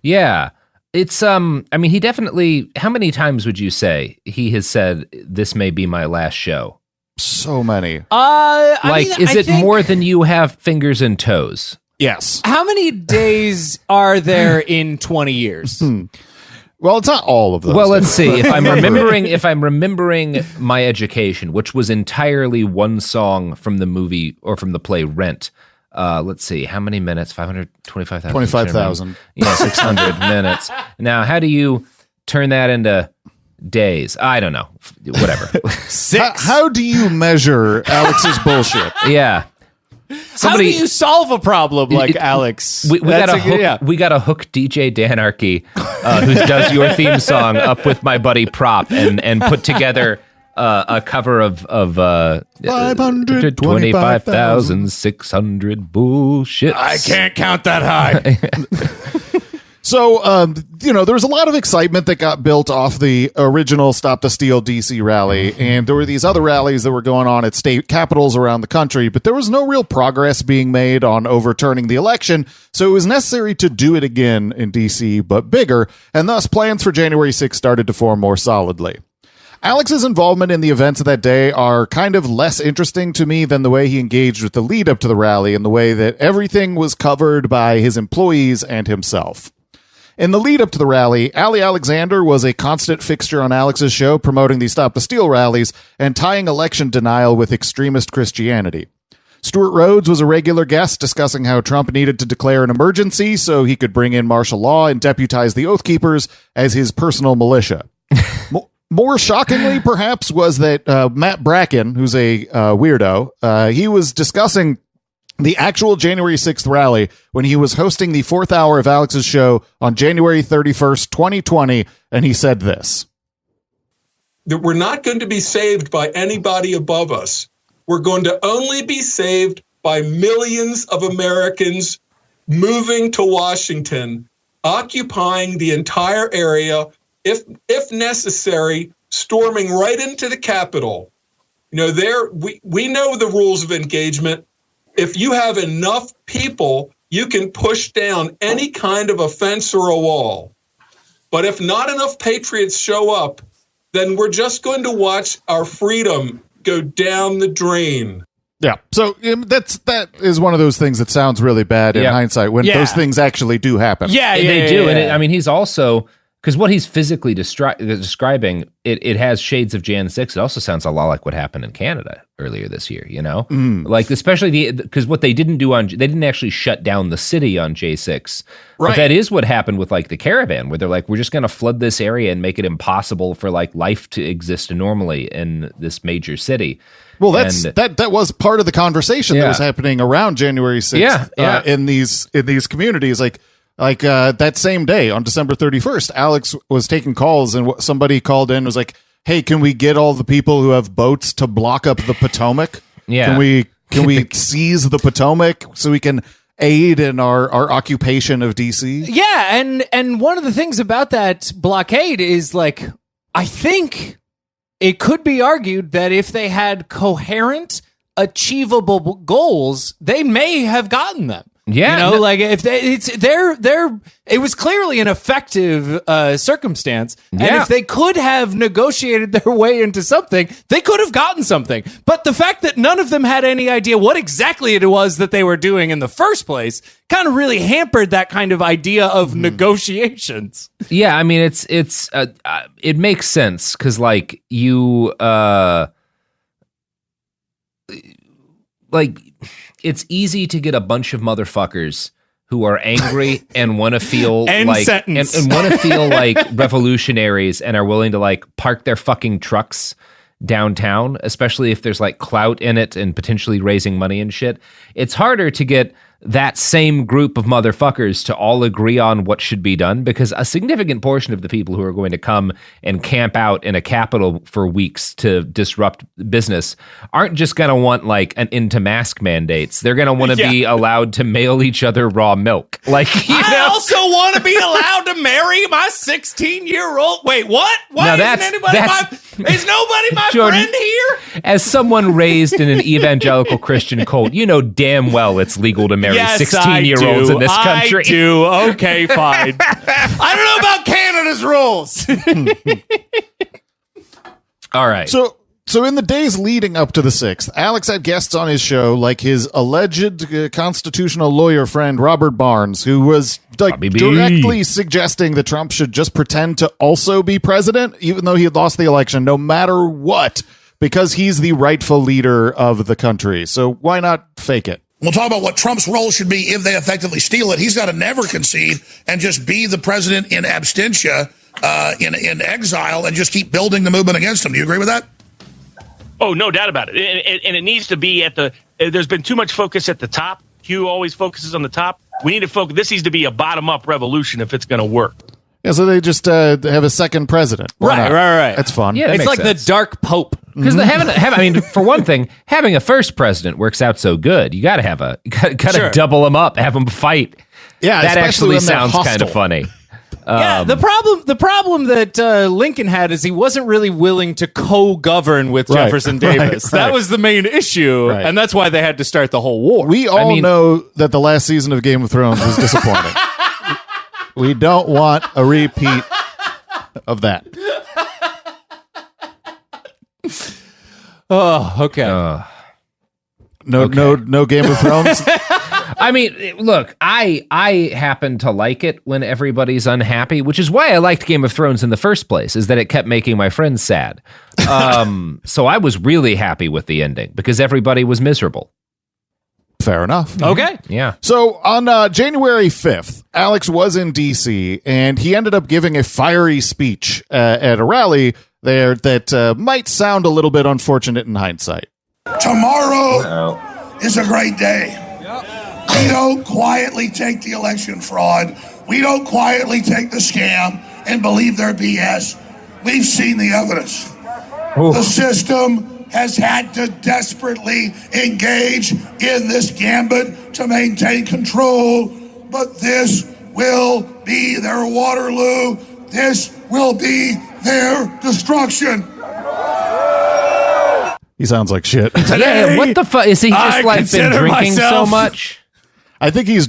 Yeah. It's he definitely, how many times would you say he has said this may be my last show? So many. Is it more than you have fingers and toes? Yes. How many days are there in 20 years? Well, it's not all of those. Well, let's see. If I'm remembering my education, which was entirely one song from the movie or from the play Rent. Let's see, how many minutes? 525,000. 25,000. Yeah, 600 minutes. Now, how do you turn that into days? I don't know. Whatever. How do you measure Alex's bullshit? Yeah. How do you solve a problem like Alex? We got to hook DJ Danarchy, who does your theme song, up with my buddy Prop and put together a cover of 525,600 bullshit. I can't count that high. So, there was a lot of excitement that got built off the original Stop the Steal DC rally, and there were these other rallies that were going on at state capitals around the country, but there was no real progress being made on overturning the election, so it was necessary to do it again in DC, but bigger, and thus plans for January 6th started to form more solidly. Alex's involvement in the events of that day are kind of less interesting to me than the way he engaged with the lead up to the rally and the way that everything was covered by his employees and himself. In the lead up to the rally, Ali Alexander was a constant fixture on Alex's show, promoting the Stop the Steal rallies and tying election denial with extremist Christianity. Stuart Rhodes was a regular guest, discussing how Trump needed to declare an emergency so he could bring in martial law and deputize the Oath Keepers as his personal militia. More shockingly, perhaps, was that Matt Bracken, who's a weirdo, he was discussing the actual January 6th rally when he was hosting the 4th hour of Alex's show on January 31st, 2020, and he said this. That we're not going to be saved by anybody above us. We're going to only be saved by millions of Americans moving to Washington, occupying the entire area, if necessary, storming right into the Capitol. We know the rules of engagement. If you have enough people, you can push down any kind of a fence or a wall. But if not enough patriots show up, then we're just going to watch our freedom go down the drain. Yeah, so that is one of those things that sounds really bad in hindsight when those things actually do happen. They do. And he's also... Because what he's physically describing, it has shades of Jan 6. It also sounds a lot like what happened in Canada earlier this year, Like, especially because what they didn't do they didn't actually shut down the city on J6. Right. But that is what happened with, like, the caravan, where they're like, we're just going to flood this area and make it impossible for, like, life to exist normally in this major city. Well, that was part of the conversation that was happening around January 6th in these communities. Like that same day on December 31st, Alex was taking calls and somebody called in and was like, hey, can we get all the people who have boats to block up the Potomac? Yeah. Can we seize the Potomac so we can aid in our occupation of DC? Yeah. And one of the things about that blockade is, like, I think it could be argued that if they had coherent, achievable goals, they may have gotten them. Yeah, like if it was clearly an effective circumstance, and if they could have negotiated their way into something, they could have gotten something. But the fact that none of them had any idea what exactly it was that they were doing in the first place kind of really hampered that kind of idea of negotiations. Yeah, I mean it makes sense because, like, you it's easy to get a bunch of motherfuckers who are angry and want to feel and want to feel like revolutionaries and are willing to, like, park their fucking trucks downtown, especially if there's, like, clout in it and potentially raising money and shit. It's harder to get that same group of motherfuckers to all agree on what should be done, because a significant portion of the people who are going to come and camp out in a capital for weeks to disrupt business aren't just going to want, like, an end to mask mandates. They're going to want to be allowed to mail each other raw milk. Like, I also want to be allowed to marry my 16-year-old. Wait, what? Why is nobody my Jordan, friend here? As someone raised in an evangelical Christian cult, you know damn well it's legal to marry 16-year-olds in this country. I do. Okay, fine. I don't know about Canada's rules. All right. So in the days leading up to the 6th, Alex had guests on his show like his alleged constitutional lawyer friend Robert Barnes, who was, like, directly suggesting that Trump should just pretend to also be president, even though he had lost the election, no matter what, because he's the rightful leader of the country. So why not fake it? We'll talk about what Trump's role should be if they effectively steal it. He's got to never concede and just be the president in absentia, in exile, and just keep building the movement against him. Do you agree with that? Oh, no doubt about it. And it needs to be at the there's been too much focus at the top. Q always focuses on the top. We need to focus. This needs to be a bottom-up revolution if it's going to work. Yeah, so they just have a second president. Right. That's fun. Yeah, it's like the Dark Pope. Because I mean, for one thing, having a first president works out so good. You got to Sure. double them up, have them fight. Yeah, that especially actually when they're sounds kind of hostile. funny. Yeah, the problem that Lincoln had is he wasn't really willing to co-govern with Right, Jefferson Davis. right. That was the main issue, Right. and that's why they had to start the whole war. We all know that the last season of Game of Thrones was disappointing. We don't want a repeat of that. Oh, okay. No Game of Thrones. I mean, look, I happen to like it when everybody's unhappy, which is why I liked Game of Thrones in the first place, is that it kept making my friends sad. So I was really happy with the ending because everybody was miserable. Fair enough. Okay. Yeah. So on January 5th, Alex was in D.C., and he ended up giving a fiery speech at a rally there that might sound a little bit unfortunate in hindsight. Tomorrow is a great day. We don't quietly take the election fraud. We don't quietly take the scam and believe their BS. We've seen the evidence. The system has had to desperately engage in this gambit to maintain control, but this will be their Waterloo. This will be their destruction. He sounds like shit. Yeah, what the fuck? Is he just like been drinking so much? I think he's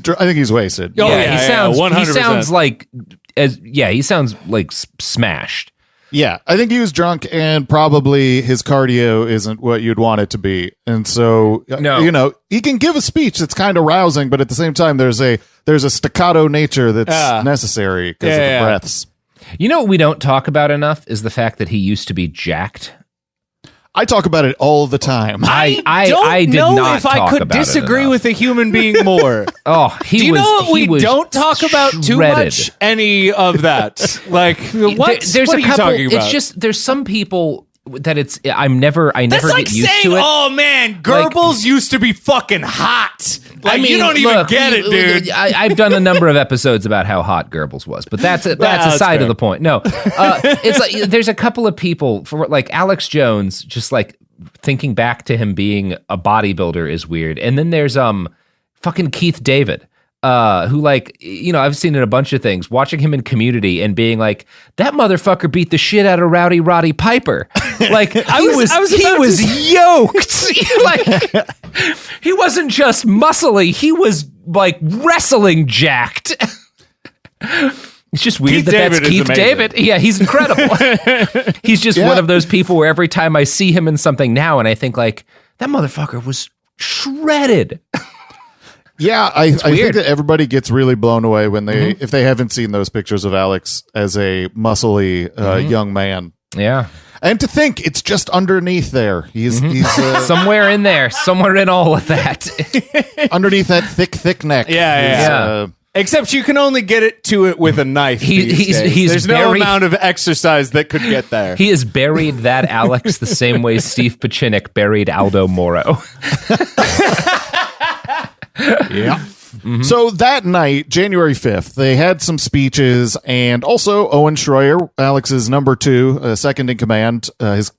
wasted. He sounds 100%. he sounds like he sounds like smashed. Yeah, I think he was drunk, and probably his cardio isn't what you'd want it to be. And so, he can give a speech that's kind of rousing, but at the same time, there's a staccato nature that's necessary because of the breaths. You know what we don't talk about enough is the fact that he used to be jacked. I talk about it all the time. I did know not if I talk could about it disagree enough. with a human being more. Oh, Do you know what we was don't talk about too shredded. much? Any of that? Like, what? There's what a are you couple. talking about? It's just there's some people that I never That's like get used saying, to it. "Oh man, Goebbels used to be fucking hot." Like, you don't even look, get it, dude. I've done a number of episodes about how hot Goebbels was, but that's aside fair. of the point. No, it's like there's a couple of people for like Alex Jones, just like thinking back to him being a bodybuilder is weird, and then there's fucking Keith David. Who I've seen in a bunch of things, watching him in Community and being like, that motherfucker beat the shit out of Rowdy Roddy Piper. Like he was yoked. Like he wasn't just muscly, he was like wrestling jacked. It's just weird that's Keith David. Yeah, he's incredible. He's just one of those people where every time I see him in something now and I think like, that motherfucker was shredded. Yeah, I think that everybody gets really blown away when they if they haven't seen those pictures of Alex as a muscly young man. Yeah. And to think it's just underneath there. He's somewhere in there, somewhere in all of that. Underneath that thick neck. Yeah. Except you can only get it to it with a knife. There's no amount of exercise that could get there. He has buried that Alex the same way Steve Pacinic buried Aldo Moro. Yeah. Mm-hmm. So that night, January 5th, they had some speeches, and also Owen Schroyer, Alex's number 2, second in command,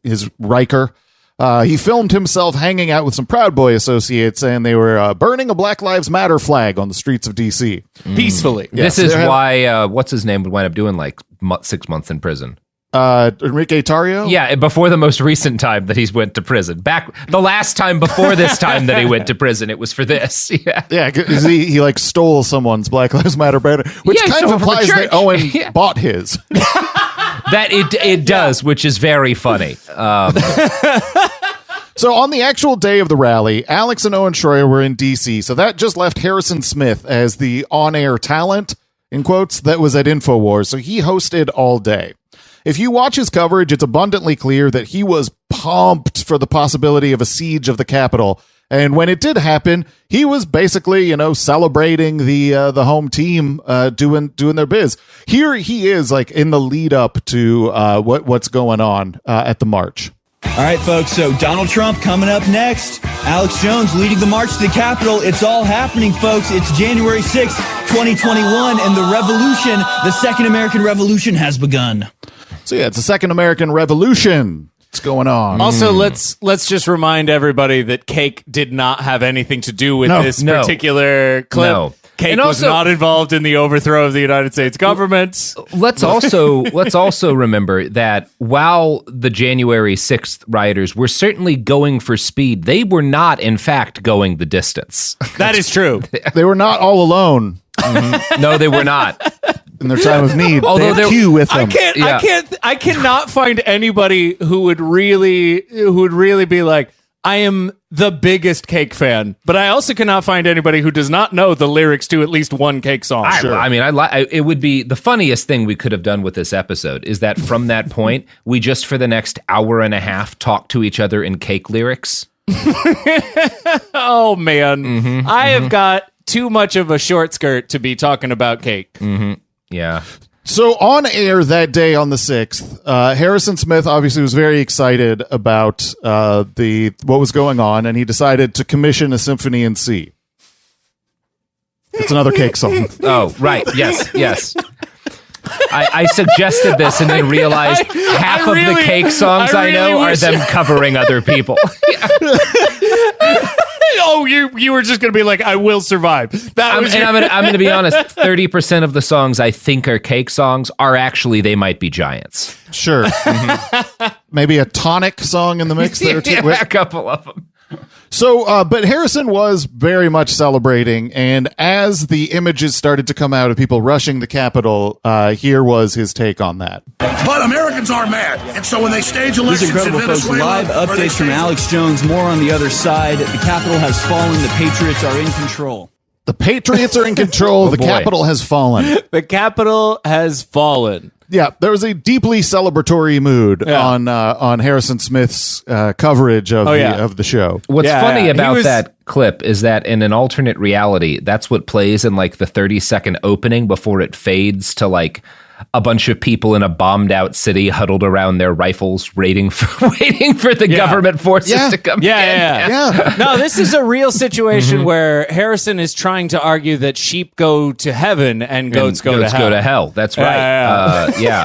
his Riker. He filmed himself hanging out with some Proud Boy associates, and they were burning a Black Lives Matter flag on the streets of D.C. Peacefully. Yes, this is why, what's his name would wind up doing like 6 months in prison. Enrique Tarrio? Yeah, before the most recent time that he's went to prison. Back the last time before this time that he went to prison, it was for this. Yeah, because he like stole someone's Black Lives Matter banner, which kind of implies that Owen bought his. That it does, which is very funny. So on the actual day of the rally, Alex and Owen Schroyer were in D.C., so that just left Harrison Smith as the on-air talent, in quotes, that was at InfoWars, so he hosted all day. If you watch his coverage, it's abundantly clear that he was pumped for the possibility of a siege of the Capitol. And when it did happen, he was basically, celebrating the home team doing their biz. Here he is, like in the lead up to what's going on at the march. All right, folks, so Donald Trump coming up next. Alex Jones leading the march to the Capitol. It's all happening, folks. It's January 6th, 2021, and the revolution, the Second American Revolution, has begun. So yeah, it's the Second American Revolution. What's going on? Also, let's just remind everybody that cake did not have anything to do with this particular clip. No. Cake was not involved in the overthrow of the United States government. Let's also remember that while the January 6th rioters were certainly going for speed, they were not, in fact, going the distance. That is true. They were not all alone. Mm-hmm. No, they were not. In their time of need, although they had Q with them. I cannot find anybody who would really be like, I am the biggest Cake fan, but I also cannot find anybody who does not know the lyrics to at least one Cake song. It would be the funniest thing we could have done with this episode is that from that point, we just for the next hour and a half talk to each other in Cake lyrics. Oh man, I have got too much of a short skirt to be talking about Cake. Yeah. So on air that day on the 6th, Harrison Smith obviously was very excited about what was going on, and he decided to commission a symphony in C. It's another Cake song. Oh, right. Yes. I suggested this and then realized half of the Cake songs I know are them covering other people. Oh, you were just going to be like, I will survive. I'm going to be honest. 30% of the songs I think are Cake songs are actually They Might Be Giants. Sure. Maybe a Tonic song in the mix there too. Yeah, a couple of them. So, but Harrison was very much celebrating, and as the images started to come out of people rushing the Capitol, here was his take on that. But Americans are mad, and so when they stage elections These incredible in folks, Venezuela, live updates from Alex Jones. More on the other side. The Capitol has fallen. The Patriots are in control. The Patriots are in control. The Capitol has fallen. The Capitol has fallen. Yeah, there was a deeply celebratory mood on Harrison Smith's coverage of the show. What's funny about that clip is that in an alternate reality, that's what plays in like the 30-second opening before it fades to like a bunch of people in a bombed out city huddled around their rifles waiting for the government forces to come in. Yeah. No, this is a real situation where Harrison is trying to argue that sheep go to heaven and goats go to hell. That's right. Yeah.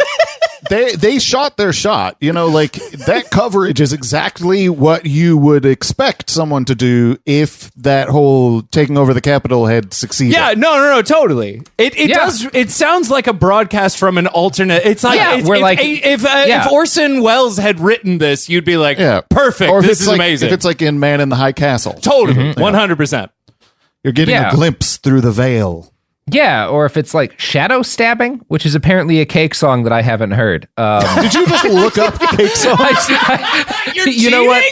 They shot their shot. You know, like that coverage is exactly what you would expect someone to do if that whole taking over the Capitol had succeeded. Yeah, no, totally. It does. It sounds like a broadcast from an alternate. It's like if Orson Welles had written this, you'd be like, perfect. Or this is amazing. If it's like in Man in the High Castle, totally, 100%. You're getting a glimpse through the veil. Yeah, or if it's like Shadow Stabbing, which is apparently a Cake song that I haven't heard. Did you just look up Cake songs? You're you know what?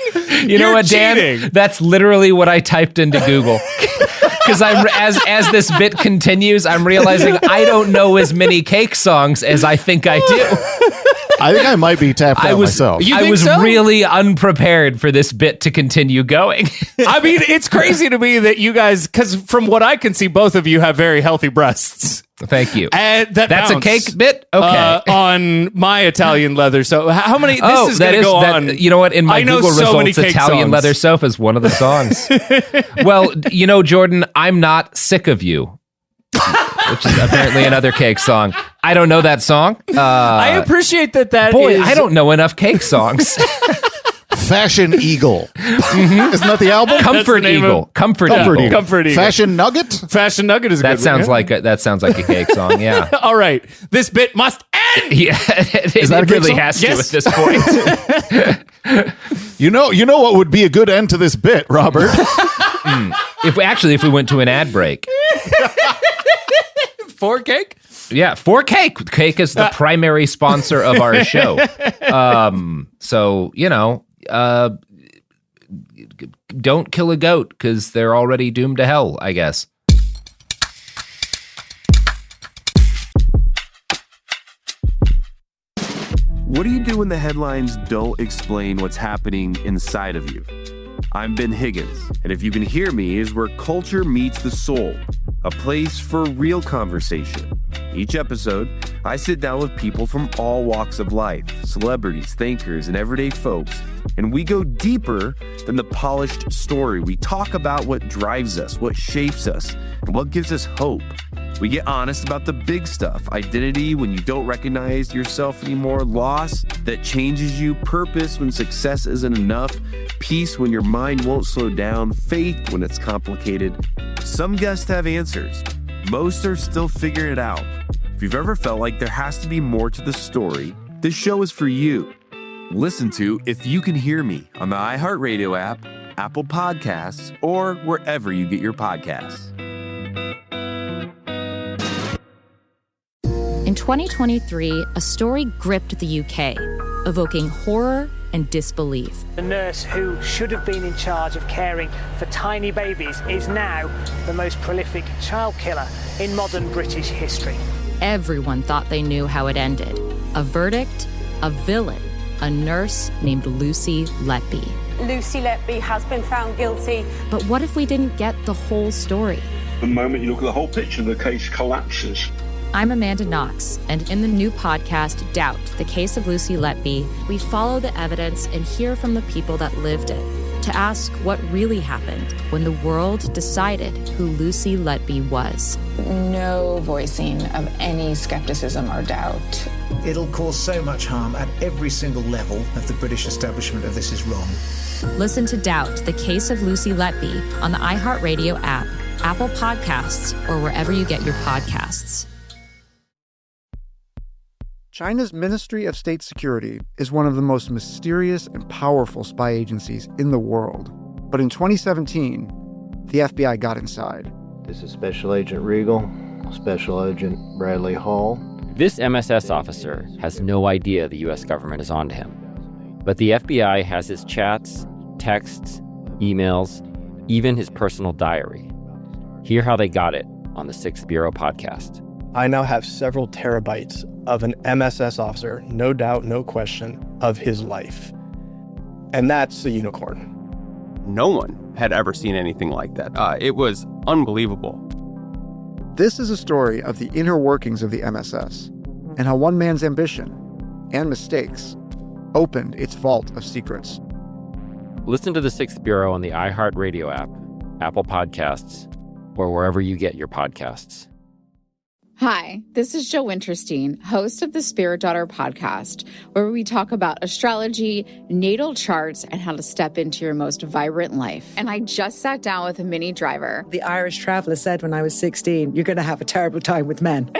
You know what, Dan? cheating. That's literally what I typed into Google. Because as this bit continues, I'm realizing I don't know as many Cake songs as I think I do. I think I might be tapped out myself. I was really unprepared for this bit to continue going. I mean, it's crazy to me that you guys, because from what I can see, both of you have very healthy breasts. Thank you. And that's a Cake bit? Okay. On my Italian leather. So how many? This is going to go on. You know what? In my Google results, Italian leather sofa is one of the songs. Well, you know, Jordan, I'm not sick of you. Which is apparently another Cake song. I don't know that song. I appreciate that. Boy, I don't know enough Cake songs. Fashion Eagle. Isn't that the album? Comfort Eagle. Comfort Eagle. Fashion Nugget. Fashion Nugget is a good one. That sounds like a Cake song. Yeah. All right. This bit must end. Yeah. It really has to at this point. You know what would be a good end to this bit, Robert? If we went to an ad break. For Cake? Yeah, for Cake. Cake is the primary sponsor of our show. So, you know, don't kill a goat because they're already doomed to hell, I guess. What do you do when the headlines don't explain what's happening inside of you? I'm Ben Higgins, and If You Can Hear Me is where culture meets the soul, a place for real conversation. Each episode, I sit down with people from all walks of life, celebrities, thinkers, and everyday folks, and we go deeper than the polished story. We talk about what drives us, what shapes us, and what gives us hope. We get honest about the big stuff: identity when you don't recognize yourself anymore, loss that changes you, purpose when success isn't enough, peace when your mind won't slow down, faith when it's complicated. Some guests have answers. Most are still figuring it out. If you've ever felt like there has to be more to the story, this show is for you. Listen to If You Can Hear Me on the iHeartRadio app, Apple Podcasts, or wherever you get your podcasts. In 2023, a story gripped the UK, evoking horror and disbelief. The nurse who should have been in charge of caring for tiny babies is now the most prolific child killer in modern British history. Everyone thought they knew how it ended. A verdict, a villain, a nurse named Lucy Letby. Lucy Letby has been found guilty. But what if we didn't get the whole story? The moment you look at the whole picture, the case collapses. I'm Amanda Knox, and in the new podcast, Doubt, the Case of Lucy Letby, we follow the evidence and hear from the people that lived it to ask what really happened when the world decided who Lucy Letby was. No voicing of any skepticism or doubt. It'll cause so much harm at every single level of the British establishment of this is wrong. Listen to Doubt, the Case of Lucy Letby on the iHeartRadio app, Apple Podcasts, or wherever you get your podcasts. China's Ministry of State Security is one of the most mysterious and powerful spy agencies in the world. But in 2017, the FBI got inside. This is Special Agent Regal, Special Agent Bradley Hall. This MSS officer has no idea the U.S. government is onto him. But the FBI has his chats, texts, emails, even his personal diary. Hear how they got it on the Sixth Bureau podcast. I now have several terabytes of an MSS officer, no doubt, no question, of his life. And that's a unicorn. No one had ever seen anything like that. It was unbelievable. This is a story of the inner workings of the MSS and how one man's ambition and mistakes opened its vault of secrets. Listen to the Sixth Bureau on the iHeartRadio app, Apple Podcasts, or wherever you get your podcasts. Hi, this is Jo Winterstein, host of the Spirit Daughter podcast, where we talk about astrology, natal charts, and how to step into your most vibrant life. And I just sat down with a Minnie Driver. The Irish traveler said when I was 16, you're going to have a terrible time with men.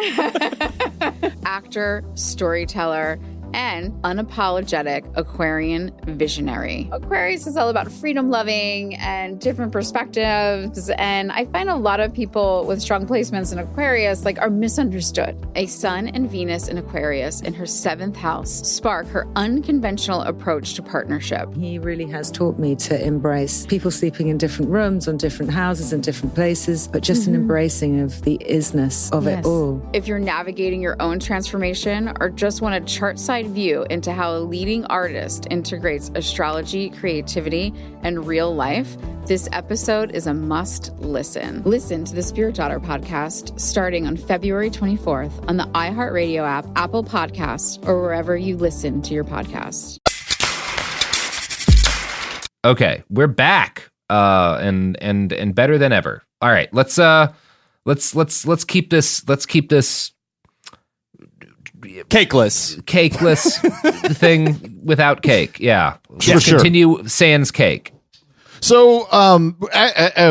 Actor, storyteller, and unapologetic Aquarian visionary. Aquarius is all about freedom-loving and different perspectives, and I find a lot of people with strong placements in Aquarius are misunderstood. A Sun and Venus in Aquarius in her 7th house spark her unconventional approach to partnership. He really has taught me to embrace people sleeping in different rooms, on different houses, in different places, but just an embracing of the isness of it all. If you're navigating your own transformation or just want a chart-side view into how a leading artist integrates astrology, creativity, and real life, this episode is a must listen. Listen to the Spirit Daughter podcast starting on February 24th on the iHeartRadio app, Apple Podcasts, or wherever you listen to your podcasts. Okay, we're back, and better than ever. All right, let's keep this cakeless thing without cake. Yeah, For sure. Continue sans cake. So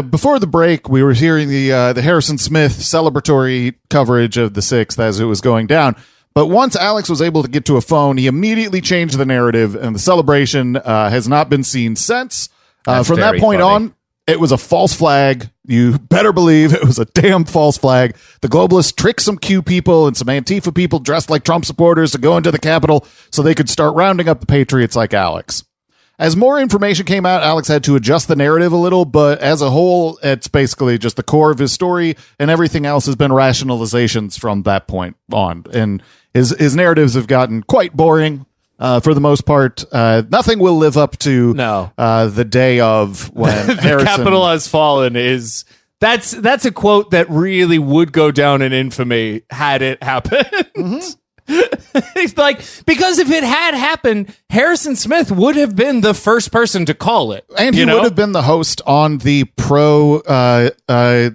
before the break, we were hearing the Harrison Smith celebratory coverage of the 6th as it was going down. But once Alex was able to get to a phone, he immediately changed the narrative, and the celebration has not been seen since. From that point on, it was a false flag. You better believe it was a damn false flag. The globalists tricked some Q people and some Antifa people dressed like Trump supporters to go into the Capitol so they could start rounding up the patriots like Alex. As more information came out, Alex had to adjust the narrative a little, but as a whole, it's basically just the core of his story, and everything else has been rationalizations from that point on. And his narratives have gotten quite boring. For the most part, nothing will live up to the day of when the Harrison... Capitol has fallen is That's a quote that really would go down in infamy had it happened. It's like, because if it had happened, Harrison Smith would have been the first person to call it. And he would have been the host on the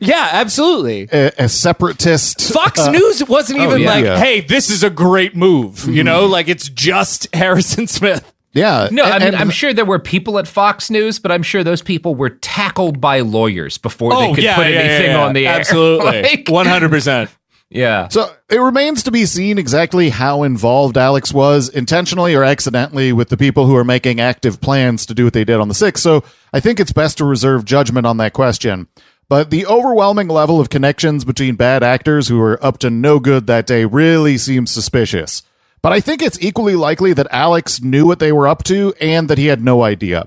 yeah, absolutely. A separatist. Fox News wasn't even hey, this is a great move. You know, like it's just Harrison Smith. Yeah. No, I mean, I'm sure there were people at Fox News, but I'm sure those people were tackled by lawyers before they could put anything on the air. Absolutely. 100%. Yeah. So it remains to be seen exactly how involved Alex was, intentionally or accidentally, with the people who are making active plans to do what they did on the 6th. So I think it's best to reserve judgment on that question. But the overwhelming level of connections between bad actors who were up to no good that day really seems suspicious. But I think it's equally likely that Alex knew what they were up to and that he had no idea.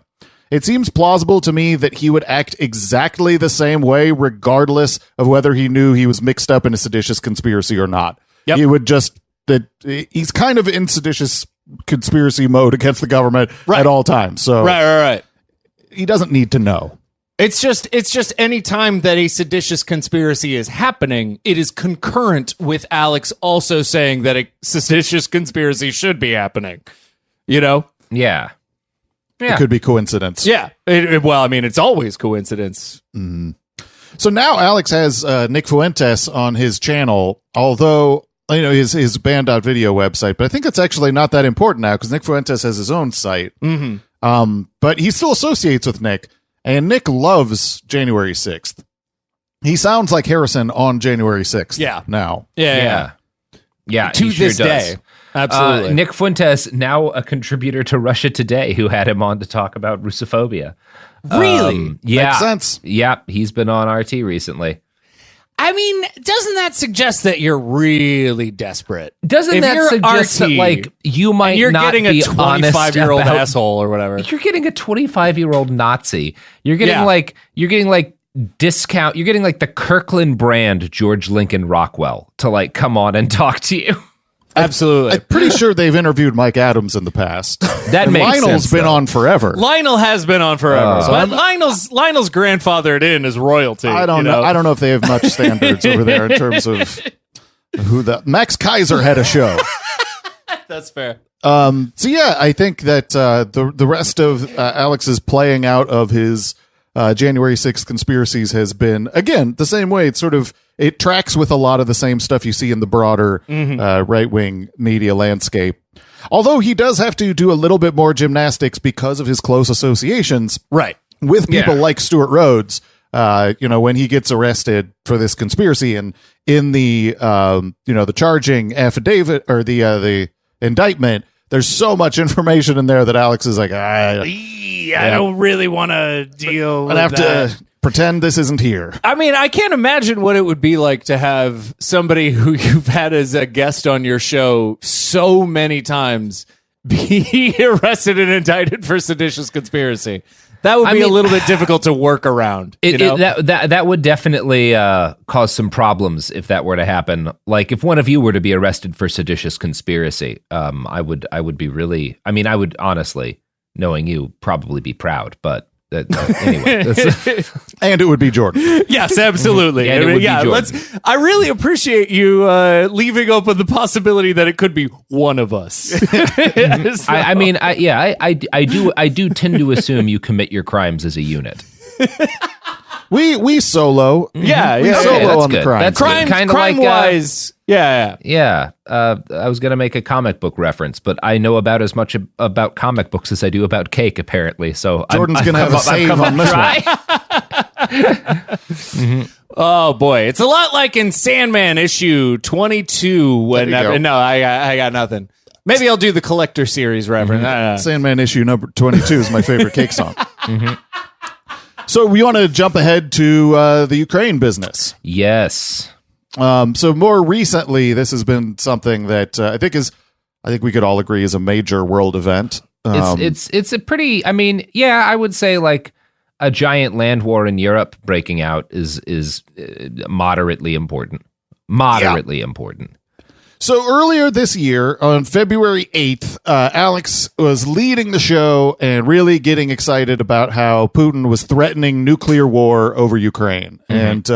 It seems plausible to me that he would act exactly the same way, regardless of whether he knew he was mixed up in a seditious conspiracy or not. Yep. He would he's kind of in seditious conspiracy mode against the government at all times. So right. He doesn't need to know. It's just any time that a seditious conspiracy is happening, it is concurrent with Alex also saying that a seditious conspiracy should be happening. You know? Yeah. It could be coincidence. Yeah. Well, I mean, it's always coincidence. Mm. So now Alex has Nick Fuentes on his channel, although, you know, his band.video website, but I think it's actually not that important now because Nick Fuentes has his own site. Mm-hmm. But he still associates with Nick, and Nick loves January 6th. He sounds like Harrison on January 6th. Yeah. Now. Yeah. To he sure this does. day. Absolutely. Nick Fuentes, now a contributor to Russia Today, who had him on to talk about Russophobia. Really? Yeah. Makes sense. Yeah, he's been on RT recently. I mean, doesn't that suggest that you're really desperate? Doesn't If that you're suggest RT, that, like, you might you're not getting be a 25-year-old honest asshole or whatever? You're getting a 25-year-old Nazi. You're getting discount. You're getting like the Kirkland brand George Lincoln Rockwell to like come on and talk to you. Absolutely. I'm pretty sure they've interviewed Mike Adams in the past. That and makes Lionel's sense, been though. on forever. Lionel has been on forever, but Lionel's grandfathered in as royalty. I don't know. I don't know if they have much standards over there in terms of who Max Kaiser had a show. That's fair. So yeah, I think that the rest of Alex's playing out of his January 6th conspiracies has been, again, the same way. It's sort of, it tracks with a lot of the same stuff you see in the broader right-wing media landscape. Although he does have to do a little bit more gymnastics because of his close associations with people like Stuart Rhodes. When he gets arrested for this conspiracy, and in the the charging affidavit or the indictment, there's so much information in there that Alex is like, I don't really want to deal with I have that. to pretend this isn't here. I mean, I can't imagine what it would be like to have somebody who you've had as a guest on your show so many times be arrested and indicted for seditious conspiracy. That would be a little bit difficult to work around. That would definitely cause some problems if that were to happen. Like if one of you were to be arrested for seditious conspiracy, I would be really. I mean, I would honestly, knowing you, probably be proud. But anyway, and it would be Jordan. Yes, absolutely. And it would be Jordan. I really appreciate you leaving open the possibility that it could be one of us. I do tend to assume you commit your crimes as a unit. We solo. Yeah, we solo on the crime. That's crime wise. Yeah. I was going to make a comic book reference, but I know about as much about comic books as I do about cake, apparently. So Jordan's going to have a save on this one. Oh boy, it's a lot like in Sandman issue 22. I got nothing. Maybe I'll do the collector series reference. Sandman issue number 22 is my favorite cake song. So we want to jump ahead to the Ukraine business. Yes. So more recently, this has been something that I think we could all agree is a major world event. It's a pretty. I mean, yeah, I would say like a giant land war in Europe breaking out is moderately important. Important. So earlier this year, on February 8th, Alex was leading the show and really getting excited about how Putin was threatening nuclear war over Ukraine. And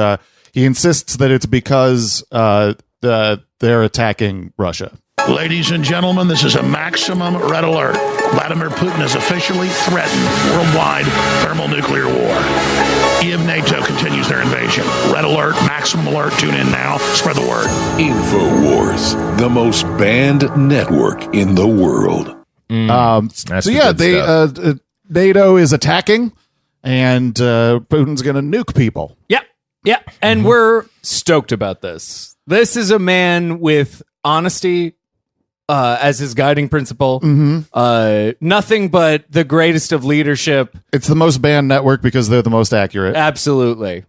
he insists that it's because they're attacking Russia. Ladies and gentlemen, this is a maximum red alert. Vladimir Putin has officially threatened worldwide thermonuclear war. Kiev NATO continues their invasion. Red alert, maximum alert. Tune in now. Spread the word. InfoWars, the most banned network in the world. NATO is attacking, and Putin's going to nuke people. Yeah, and we're stoked about this. This is a man with honesty as his guiding principle. Nothing but the greatest of leadership. It's the most banned network because they're the most accurate. Absolutely.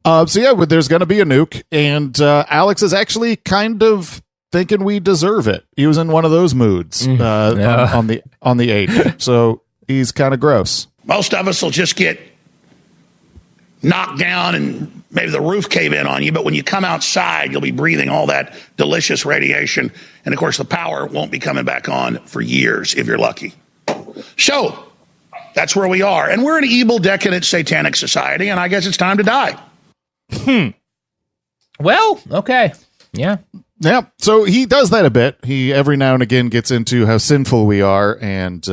There's going to be a nuke, and Alex is actually kind of thinking we deserve it. He was in one of those moods on the 8th, so he's kind of gross. Most of us will just get knocked down and maybe the roof cave in on you, but when you come outside, you'll be breathing all that delicious radiation, and of course the power won't be coming back on for years if you're lucky. So that's where we are, and we're an evil, decadent, satanic society, and I guess it's time to die. Well, okay. Yeah. So he does that a bit. He every now and again gets into how sinful we are, and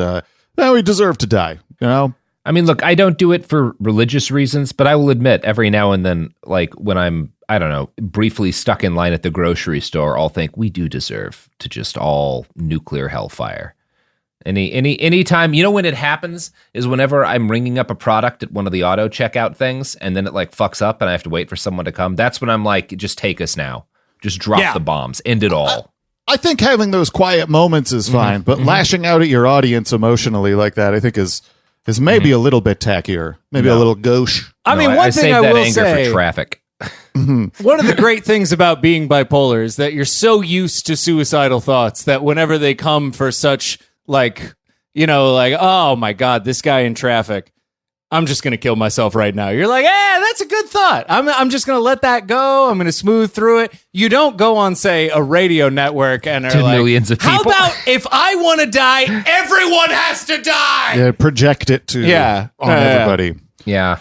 we deserve to die, you know? I mean, look, I don't do it for religious reasons, but I will admit every now and then, like when I'm, I don't know, briefly stuck in line at the grocery store, I'll think we do deserve to just all nuclear hellfire. Any time, you know, when it happens is whenever I'm ringing up a product at one of the auto checkout things and then it like fucks up and I have to wait for someone to come. That's when I'm like, just take us now. Just drop the bombs. End it all. I think having those quiet moments is fine, but lashing out at your audience emotionally like that, I think is maybe a little bit tackier, maybe a little gauche. I mean, one thing I will say, for traffic. One of the great things about being bipolar is that you're so used to suicidal thoughts that whenever they come for such like, you know, like, oh my God, this guy in traffic, I'm just going to kill myself right now. You're like, that's a good thought. I'm just going to let that go. I'm going to smooth through it. You don't go on, say, a radio network and are to like, millions of people. How about if I want to die, everyone has to die? Yeah, project it to on everybody. Yeah.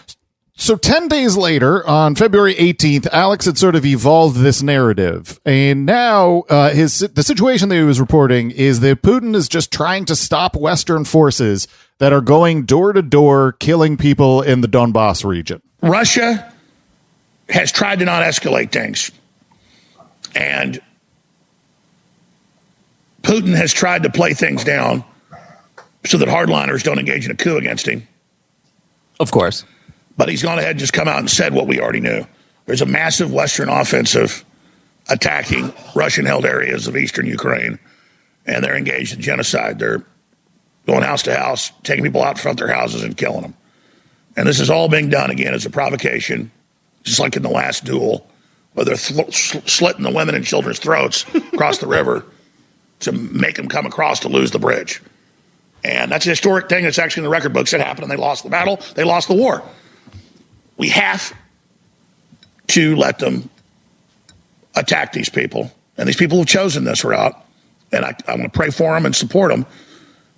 So 10 days later, on February 18th, Alex had sort of evolved this narrative. And now the situation that he was reporting is that Putin is just trying to stop Western forces that are going door to door, killing people in the Donbass region. Russia has tried to not escalate things. And Putin has tried to play things down so that hardliners don't engage in a coup against him. Of course. But he's gone ahead and just come out and said what we already knew. There's a massive Western offensive attacking Russian-held areas of eastern Ukraine, and they're engaged in genocide. They're going house to house, taking people out in front of their houses and killing them. And this is all being done, again, as a provocation, just like in the last duel, where they're slitting the women and children's throats across the river to make them come across to lose the bridge. And that's a historic thing that's actually in the record books. It happened, and they lost the battle. They lost the war. We have to let them attack these people. And these people have chosen this route. And I'm going to pray for them and support them.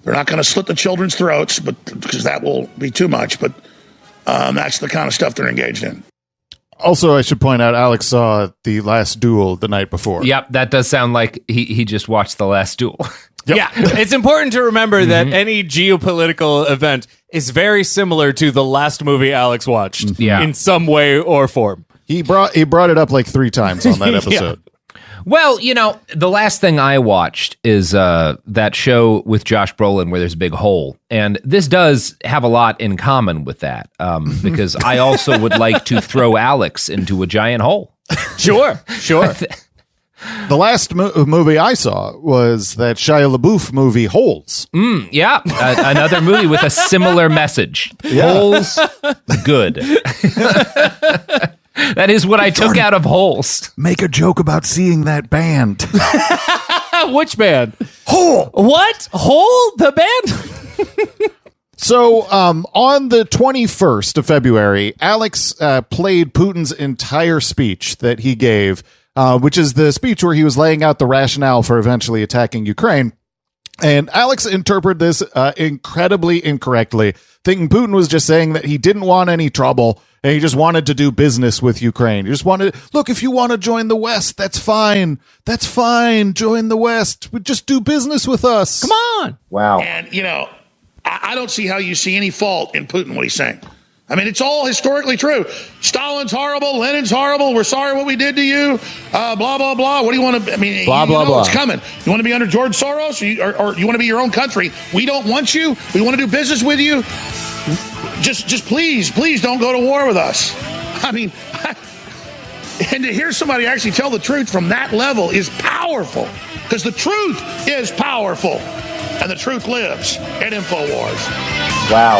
They're not going to slit the children's throats, but because that will be too much. But that's the kind of stuff they're engaged in. Also, I should point out, Alex saw the last duel the night before. Yep, that does sound like he just watched the last duel. Yep. Yeah, it's important to remember that any geopolitical event is very similar to the last movie Alex watched in some way or form. He brought it up like 3 times on that episode. Well, you know, the last thing I watched is that show with Josh Brolin where there's a big hole. And this does have a lot in common with that because I also would like to throw Alex into a giant hole. Sure. The last movie I saw was that Shia LaBeouf movie, Holes. Another movie with a similar message. Yeah. Holes, good. That is what I took out of Holes. Make a joke about seeing that band. Which band? Hole. What? Hole? The band? So on the 21st of February, Alex played Putin's entire speech that he gave which is the speech where he was laying out the rationale for eventually attacking Ukraine. And Alex interpreted this incredibly incorrectly, thinking Putin was just saying that he didn't want any trouble and he just wanted to do business with Ukraine. He just wanted, look, if you want to join the West, that's fine. That's fine. Join the West. Just do business with us. Come on. Wow. And, I don't see how you see any fault in Putin, what he's saying. I mean, it's all historically true. Stalin's horrible. Lenin's horrible. We're sorry what we did to you. Blah, blah, blah. What do you want to... I mean, blah, blah, blah. It's coming. You want to be under George Soros or you want to be your own country? We don't want you. We want to do business with you. Just please don't go to war with us. I mean, and to hear somebody actually tell the truth from that level is powerful, because the truth is powerful. And the truth lives at InfoWars. Wow.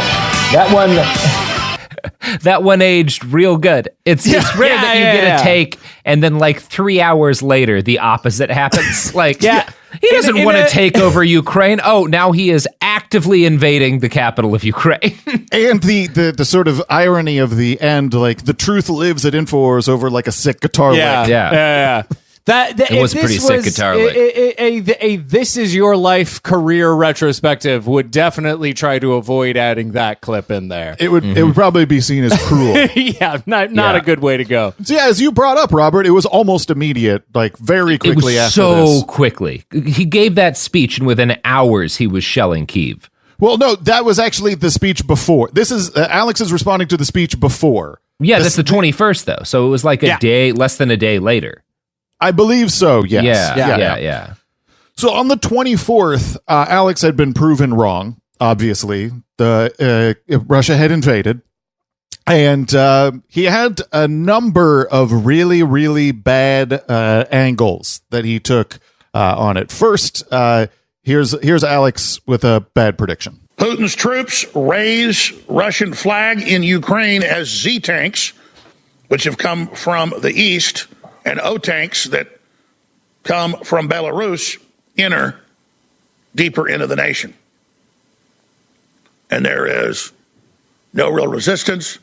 That one aged real good. It's rare that you get a take, and then like 3 hours later, the opposite happens. He doesn't want to take over Ukraine. Oh, now he is actively invading the capital of Ukraine. And the sort of irony of the end, like the truth lives at InfoWars over like a sick guitar lick. Yeah. It was pretty sick guitar lick. A This Is Your Life career retrospective would definitely try to avoid adding that clip in there. It would probably be seen as cruel. Not a good way to go. So as you brought up, Robert, it was almost immediate, like very quickly after this. So quickly. He gave that speech, and within hours he was shelling Kyiv. Well, no, that was actually the speech before. This is Alex is responding to the speech before. Yeah, that's the 21st, though. So it was like less than a day later. I believe so, yes. Yeah. So on the 24th, Alex had been proven wrong, obviously. Russia had invaded. And he had a number of really, really bad angles that he took on it. First, here's Alex with a bad prediction. Putin's troops raise Russian flag in Ukraine as Z-tanks, which have come from the east, and O-tanks that come from Belarus enter deeper into the nation. And there is no real resistance,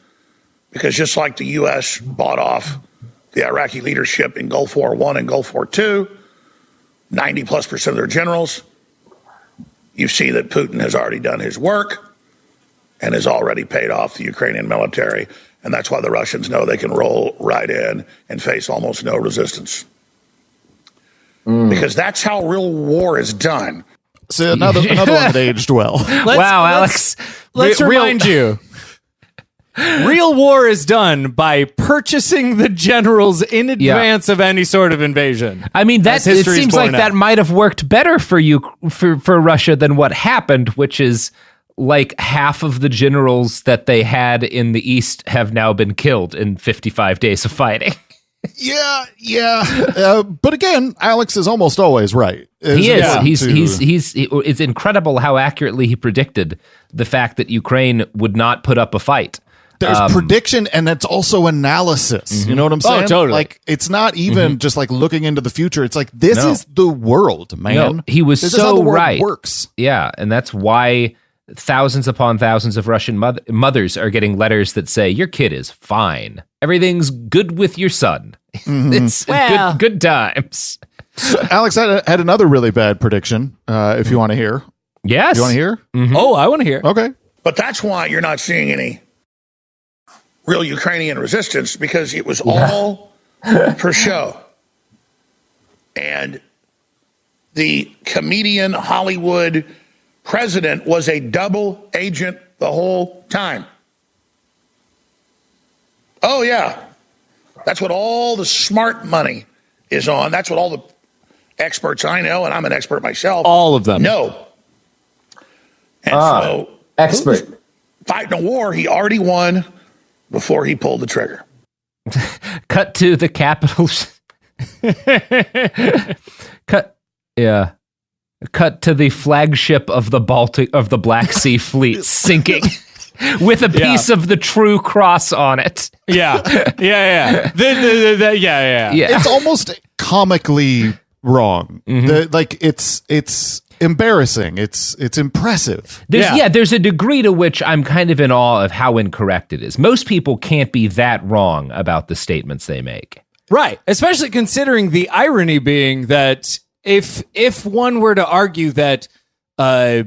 because just like the U.S. bought off the Iraqi leadership in Gulf War I and Gulf War II, 90+% of their generals, you see that Putin has already done his work and has already paid off the Ukrainian military. And that's why the Russians know they can roll right in and face almost no resistance. Because that's how real war is done. So another one that aged well. Alex. Let's remind you. Real war is done by purchasing the generals in advance of any sort of invasion. I mean, it seems like that might have worked better for you, for Russia, than what happened, which is like half of the generals that they had in the East have now been killed in 55 days of fighting. But again, Alex is almost always right. He is. It's incredible how accurately he predicted the fact that Ukraine would not put up a fight. There's prediction, and that's also analysis. You know what I'm saying? Oh, totally. Like, it's not even just like looking into the future. It's like, this is the world, man. No, he was this so is how the world right. works. Yeah, and that's why thousands upon thousands of Russian mothers are getting letters that say, your kid is fine. Everything's good with your son. It's good times. So Alex had another really bad prediction, if you want to hear. Yes. You want to hear? Mm-hmm. Oh, I want to hear. Okay. But that's why you're not seeing any real Ukrainian resistance, because it was all for show. And the comedian Hollywood president was a double agent the whole time. Oh, yeah. That's what all the smart money is on. That's what all the experts I know, and I'm an expert myself. All of them. No. And so, expert. Fighting a war he already won before he pulled the trigger. Cut to the capital. Cut to the flagship of the Black Sea Fleet sinking with a piece of the True Cross on it. Yeah. It's almost comically wrong. It's embarrassing. It's impressive. There's a degree to which I'm kind of in awe of how incorrect it is. Most people can't be that wrong about the statements they make. Right. Especially considering the irony being that if one were to argue that, I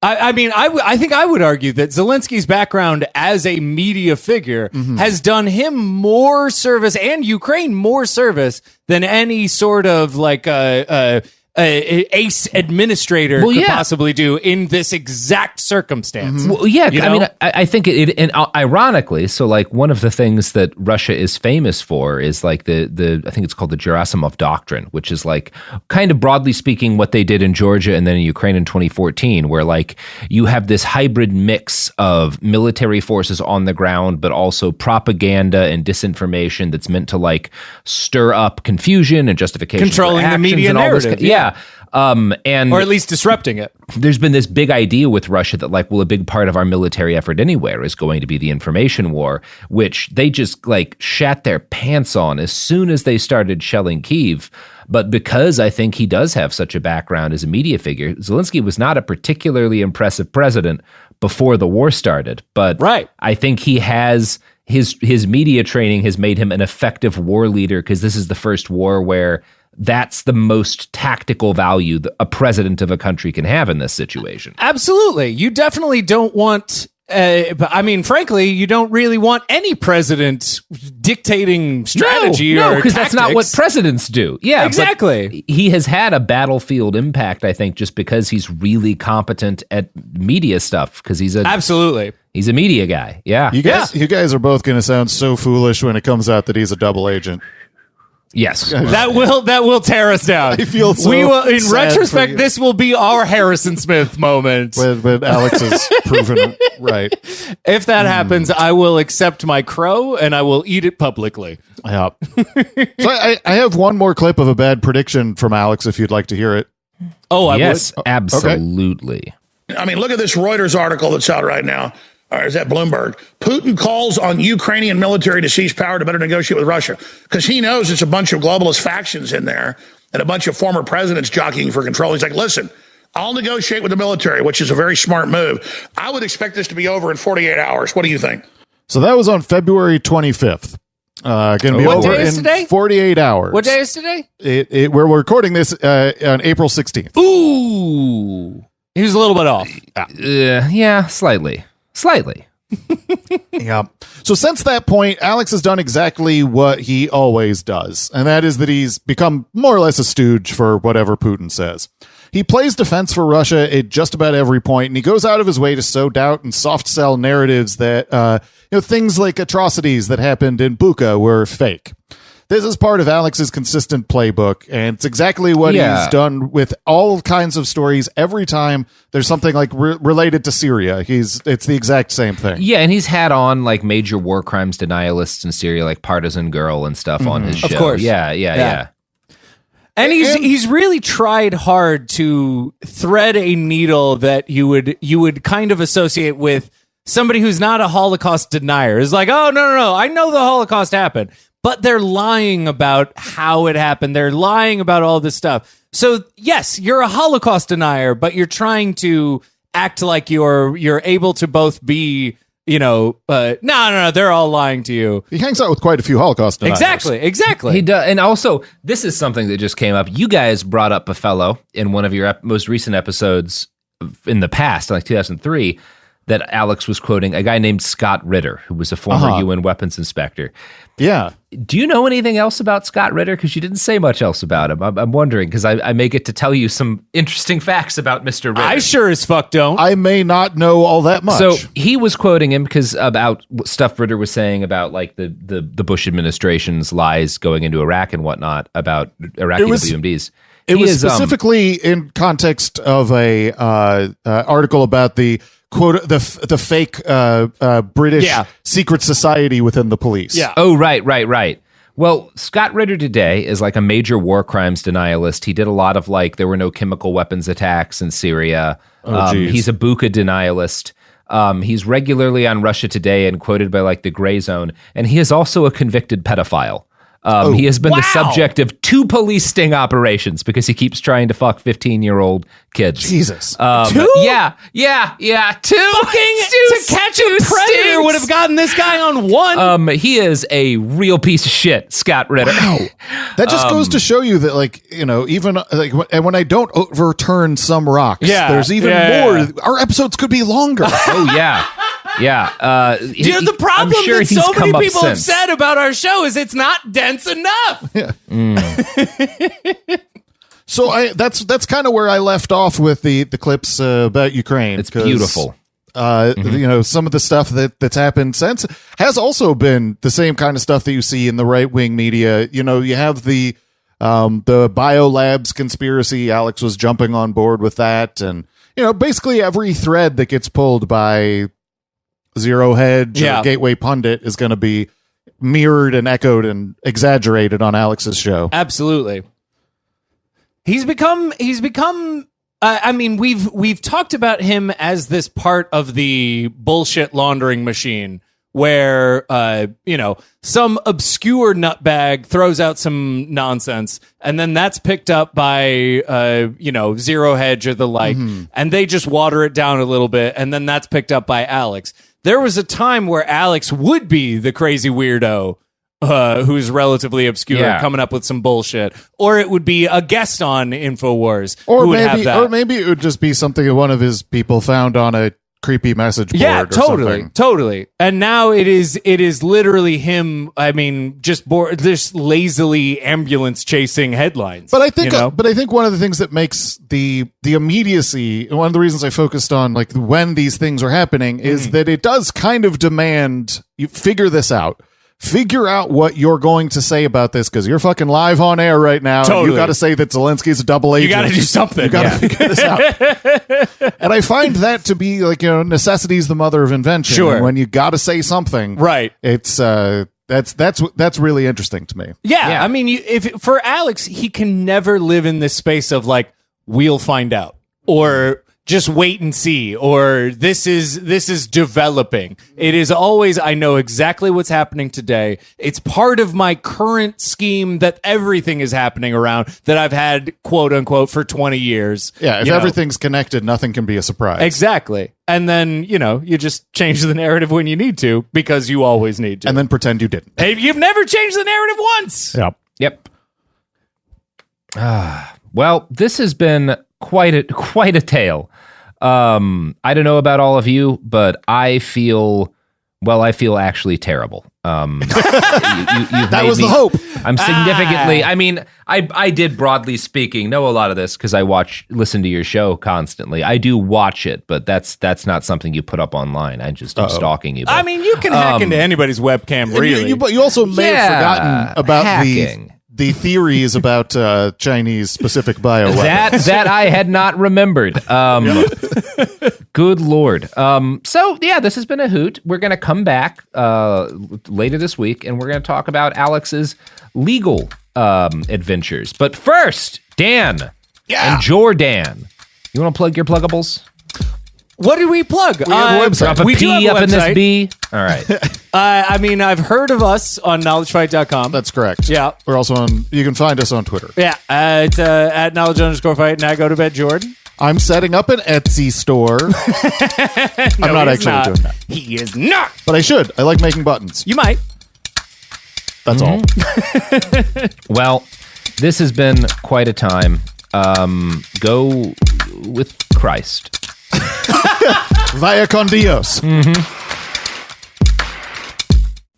think I would argue that Zelensky's background as a media figure has done him more service and Ukraine more service than any sort of like ace administrator could possibly do in this exact circumstance. Well, yeah, I mean, I think and ironically, so like one of the things that Russia is famous for is like the I think it's called the Gerasimov Doctrine, which is like kind of broadly speaking what they did in Georgia and then in Ukraine in 2014, where like you have this hybrid mix of military forces on the ground, but also propaganda and disinformation that's meant to like stir up confusion and justification, controlling for the media and all this narrative. yeah. And or at least disrupting it. There's been this big idea with Russia that like, well, a big part of our military effort anywhere is going to be the information war, which they just like shat their pants on as soon as they started shelling Kyiv. But because I think he does have such a background as a media figure, Zelensky was not a particularly impressive president before the war started. But I think he has his media training has made him an effective war leader, because this is the first war where that's the most tactical value that a president of a country can have in this situation. Absolutely. You definitely don't want, I mean, frankly, you don't really want any president dictating strategy no, or because tactics. that's not what presidents do. Yeah, exactly. He has had a battlefield impact, I think, just because he's really competent at media stuff, because he's a media guy. Yeah. You guys are both going to sound so foolish when it comes out that he's a double agent. Yes, that will tear us down. I feel so we will, in sad retrospect, this will be our Harrison Smith moment when Alex is proven right. If that happens, I will accept my crow and I will eat it publicly. Yeah. So I have one more clip of a bad prediction from Alex, if you'd like to hear it. Oh, yes, absolutely. I mean, look at this Reuters article that's out right now. Or is that Bloomberg? Putin calls on Ukrainian military to seize power to better negotiate with Russia, because he knows it's a bunch of globalist factions in there and a bunch of former presidents jockeying for control. He's like, listen, I'll negotiate with the military, which is a very smart move. I would expect this to be over in 48 hours. What do you think? So that was on February 25th. Going to be what over day is in today? 48 hours. What day is today? We're recording this on April 16th. Ooh. He was a little bit off. Yeah, slightly. Yeah. So since that point, Alex has done exactly what he always does, and that is that he's become more or less a stooge for whatever Putin says. He plays defense for Russia at just about every point, and he goes out of his way to sow doubt and soft sell narratives that things like atrocities that happened in Bucha were fake. This is part of Alex's consistent playbook, and it's exactly what he's done with all kinds of stories. Every time there's something like related to Syria, it's the exact same thing. Yeah, and he's had on like major war crimes denialists in Syria, like Partisan Girl and stuff on his show. Of course. Yeah. And he's really tried hard to thread a needle that you would kind of associate with somebody who's not a Holocaust denier. It's like, oh, no, I know the Holocaust happened. But they're lying about how it happened. They're lying about all this stuff. So, yes, you're a Holocaust denier, but you're trying to act like you're able to both be, no, they're all lying to you. He hangs out with quite a few Holocaust deniers. Exactly. He does. And also, this is something that just came up. You guys brought up a fellow in one of your most recent episodes in the past, like 2003, that Alex was quoting, a guy named Scott Ritter, who was a former UN weapons inspector. Yeah. Do you know anything else about Scott Ritter? Because you didn't say much else about him. I'm wondering, because I may get to tell you some interesting facts about Mr. Ritter. I sure as fuck don't. I may not know all that much. So he was quoting him because about stuff Ritter was saying about like the Bush administration's lies going into Iraq and whatnot about Iraqi WMDs. It was specifically in context of a article about the quote the fake British secret society within the police. Yeah. Oh, right. Well, Scott Ritter today is like a major war crimes denialist. He did a lot of like there were no chemical weapons attacks in Syria. He's a Bucha denialist. He's regularly on Russia Today and quoted by like the Gray Zone, and he is also a convicted pedophile. He has been the subject of 2 police sting operations because he keeps trying to fuck 15-year-old kids. Jesus. 2? Yeah. 2. Fucking To Catch a Predator would have gotten this guy on 1. He is a real piece of shit, Scott Ritter. Wow. That just goes to show you that, like, you know, even like when I don't overturn some rocks, there's even more. Our episodes could be longer. Oh, yeah. Yeah. Dude, the problem sure that so many people have since. said about our show is it's not dense enough. Yeah. So that's kind of where I left off with the clips about Ukraine. It's beautiful. You know, some of the stuff that's happened since has also been the same kind of stuff that you see in the right wing media. You know, you have the biolabs conspiracy. Alex was jumping on board with that, and you know, basically every thread that gets pulled by Zero Hedge or Gateway Pundit is going to be mirrored and echoed and exaggerated on Alex's show. Absolutely. He's become I mean, we've talked about him as this part of the bullshit laundering machine where you know, some obscure nutbag throws out some nonsense and then that's picked up by you know, Zero Hedge or the like, and they just water it down a little bit, and then that's picked up by Alex. There was a time where Alex would be the crazy weirdo who's relatively obscure, coming up with some bullshit, or it would be a guest on InfoWars, who would have that. Or maybe it would just be something that one of his people found on a creepy message board. Yeah, or something. totally. And now it is literally him. I mean, just lazily ambulance chasing headlines. But I think, you know? but I think one of the things that makes the immediacy, one of the reasons I focused on like when these things are happening, is that it does kind of demand you figure this out. Figure out what you're going to say about this, because you're fucking live on air right now. Totally. You got to say that Zelensky's a double agent. You got to do something. You got to figure this out. And I find that to be like, you know, necessity is the mother of invention. Sure. And when you got to say something, right? It's that's really interesting to me. Yeah. I mean, if for Alex, he can never live in this space of like, we'll find out, or just wait and see, or this is developing. It is always, I know exactly what's happening today. It's part of my current scheme that everything is happening around that I've had, quote unquote, for 20 years. Yeah, if everything's connected, nothing can be a surprise. Exactly. And then, you know, you just change the narrative when you need to, because you always need to. And then pretend you didn't. Hey, you've never changed the narrative once. Yep. Well, this has been quite a tale. I don't know about all of you, but I feel actually terrible. That was the hope. I'm significantly, I mean, I did, broadly speaking, know a lot of this because I listen to your show constantly. I do watch it, but that's not something you put up online. I just am stalking you. But, I mean, you can hack into anybody's webcam, really. But you also may have forgotten about hacking. The theories about Chinese specific bioweapons. That I had not remembered. Good Lord. So yeah, this has been a hoot. We're going to come back later this week, and we're going to talk about Alex's legal adventures. But first, Dan and Jordan, you want to plug your pluggables? What did we plug? We have a website. Drop a P up in this B. All right. I mean, I've heard of us on knowledgefight.com. That's correct. Yeah. We're also you can find us on Twitter. Yeah. It's at knowledge_fight, and I go to bed, Jordan. I'm setting up an Etsy store. I'm not actually doing that. He is not. But I should. I like making buttons. You might. That's all. Well, this has been quite a time. Go with Christ. Vaya con Dios.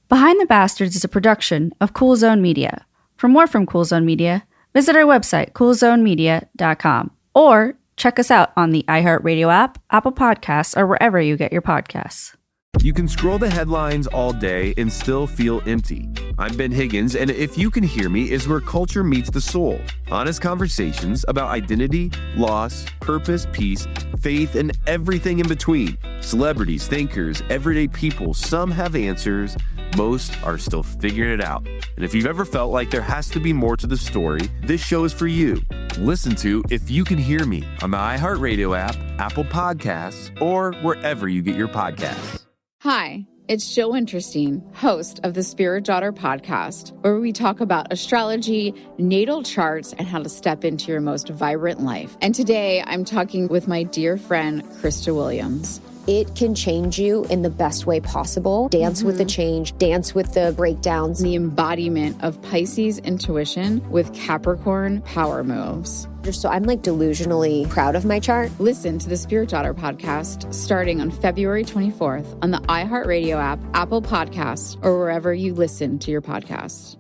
Behind the Bastards is a production of Cool Zone Media. For more from Cool Zone Media, visit our website, coolzonemedia.com, or check us out on the iHeartRadio app, Apple Podcasts, or wherever you get your podcasts. You can scroll the headlines all day and still feel empty. I'm Ben Higgins, and If You Can Hear Me is where culture meets the soul. Honest conversations about identity, loss, purpose, peace, faith, and everything in between. Celebrities, thinkers, everyday people, some have answers, most are still figuring it out. And if you've ever felt like there has to be more to the story, this show is for you. Listen to If You Can Hear Me on the iHeartRadio app, Apple Podcasts, or wherever you get your podcasts. Hi, it's Joe Interesting, host of the Spirit Daughter podcast, where we talk about astrology, natal charts, and how to step into your most vibrant life. And today I'm talking with my dear friend, Krista Williams. It can change you in the best way possible. Dance with the change, dance with the breakdowns. The embodiment of Pisces intuition with Capricorn power moves. So I'm like delusionally proud of my chart. Listen to the Spirit Daughter podcast starting on February 24th on the iHeartRadio app, Apple Podcasts, or wherever you listen to your podcasts.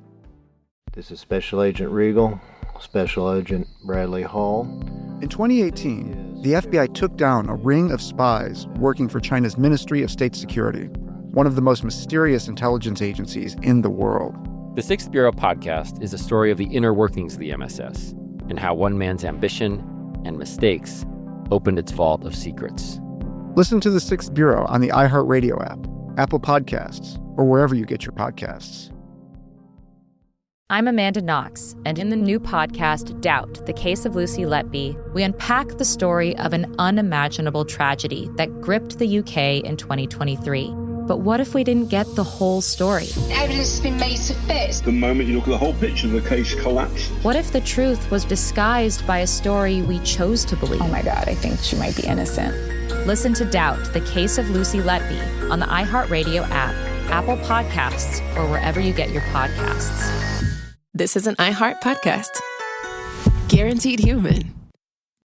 This is Special Agent Regal, Special Agent Bradley Hall. In 2018, the FBI took down a ring of spies working for China's Ministry of State Security, one of the most mysterious intelligence agencies in the world. The Sixth Bureau podcast is a story of the inner workings of the MSS and how one man's ambition and mistakes opened its vault of secrets. Listen to The Sixth Bureau on the iHeartRadio app, Apple Podcasts, or wherever you get your podcasts. I'm Amanda Knox, and in the new podcast, Doubt, the Case of Lucy Letby, we unpack the story of an unimaginable tragedy that gripped the UK in 2023. But what if we didn't get the whole story? Evidence has been made to fit. The moment you look at the whole picture, the case collapses. What if the truth was disguised by a story we chose to believe? Oh my God, I think she might be innocent. Listen to Doubt, the Case of Lucy Letby on the iHeartRadio app, Apple Podcasts, or wherever you get your podcasts. This is an iHeart podcast. Guaranteed Human.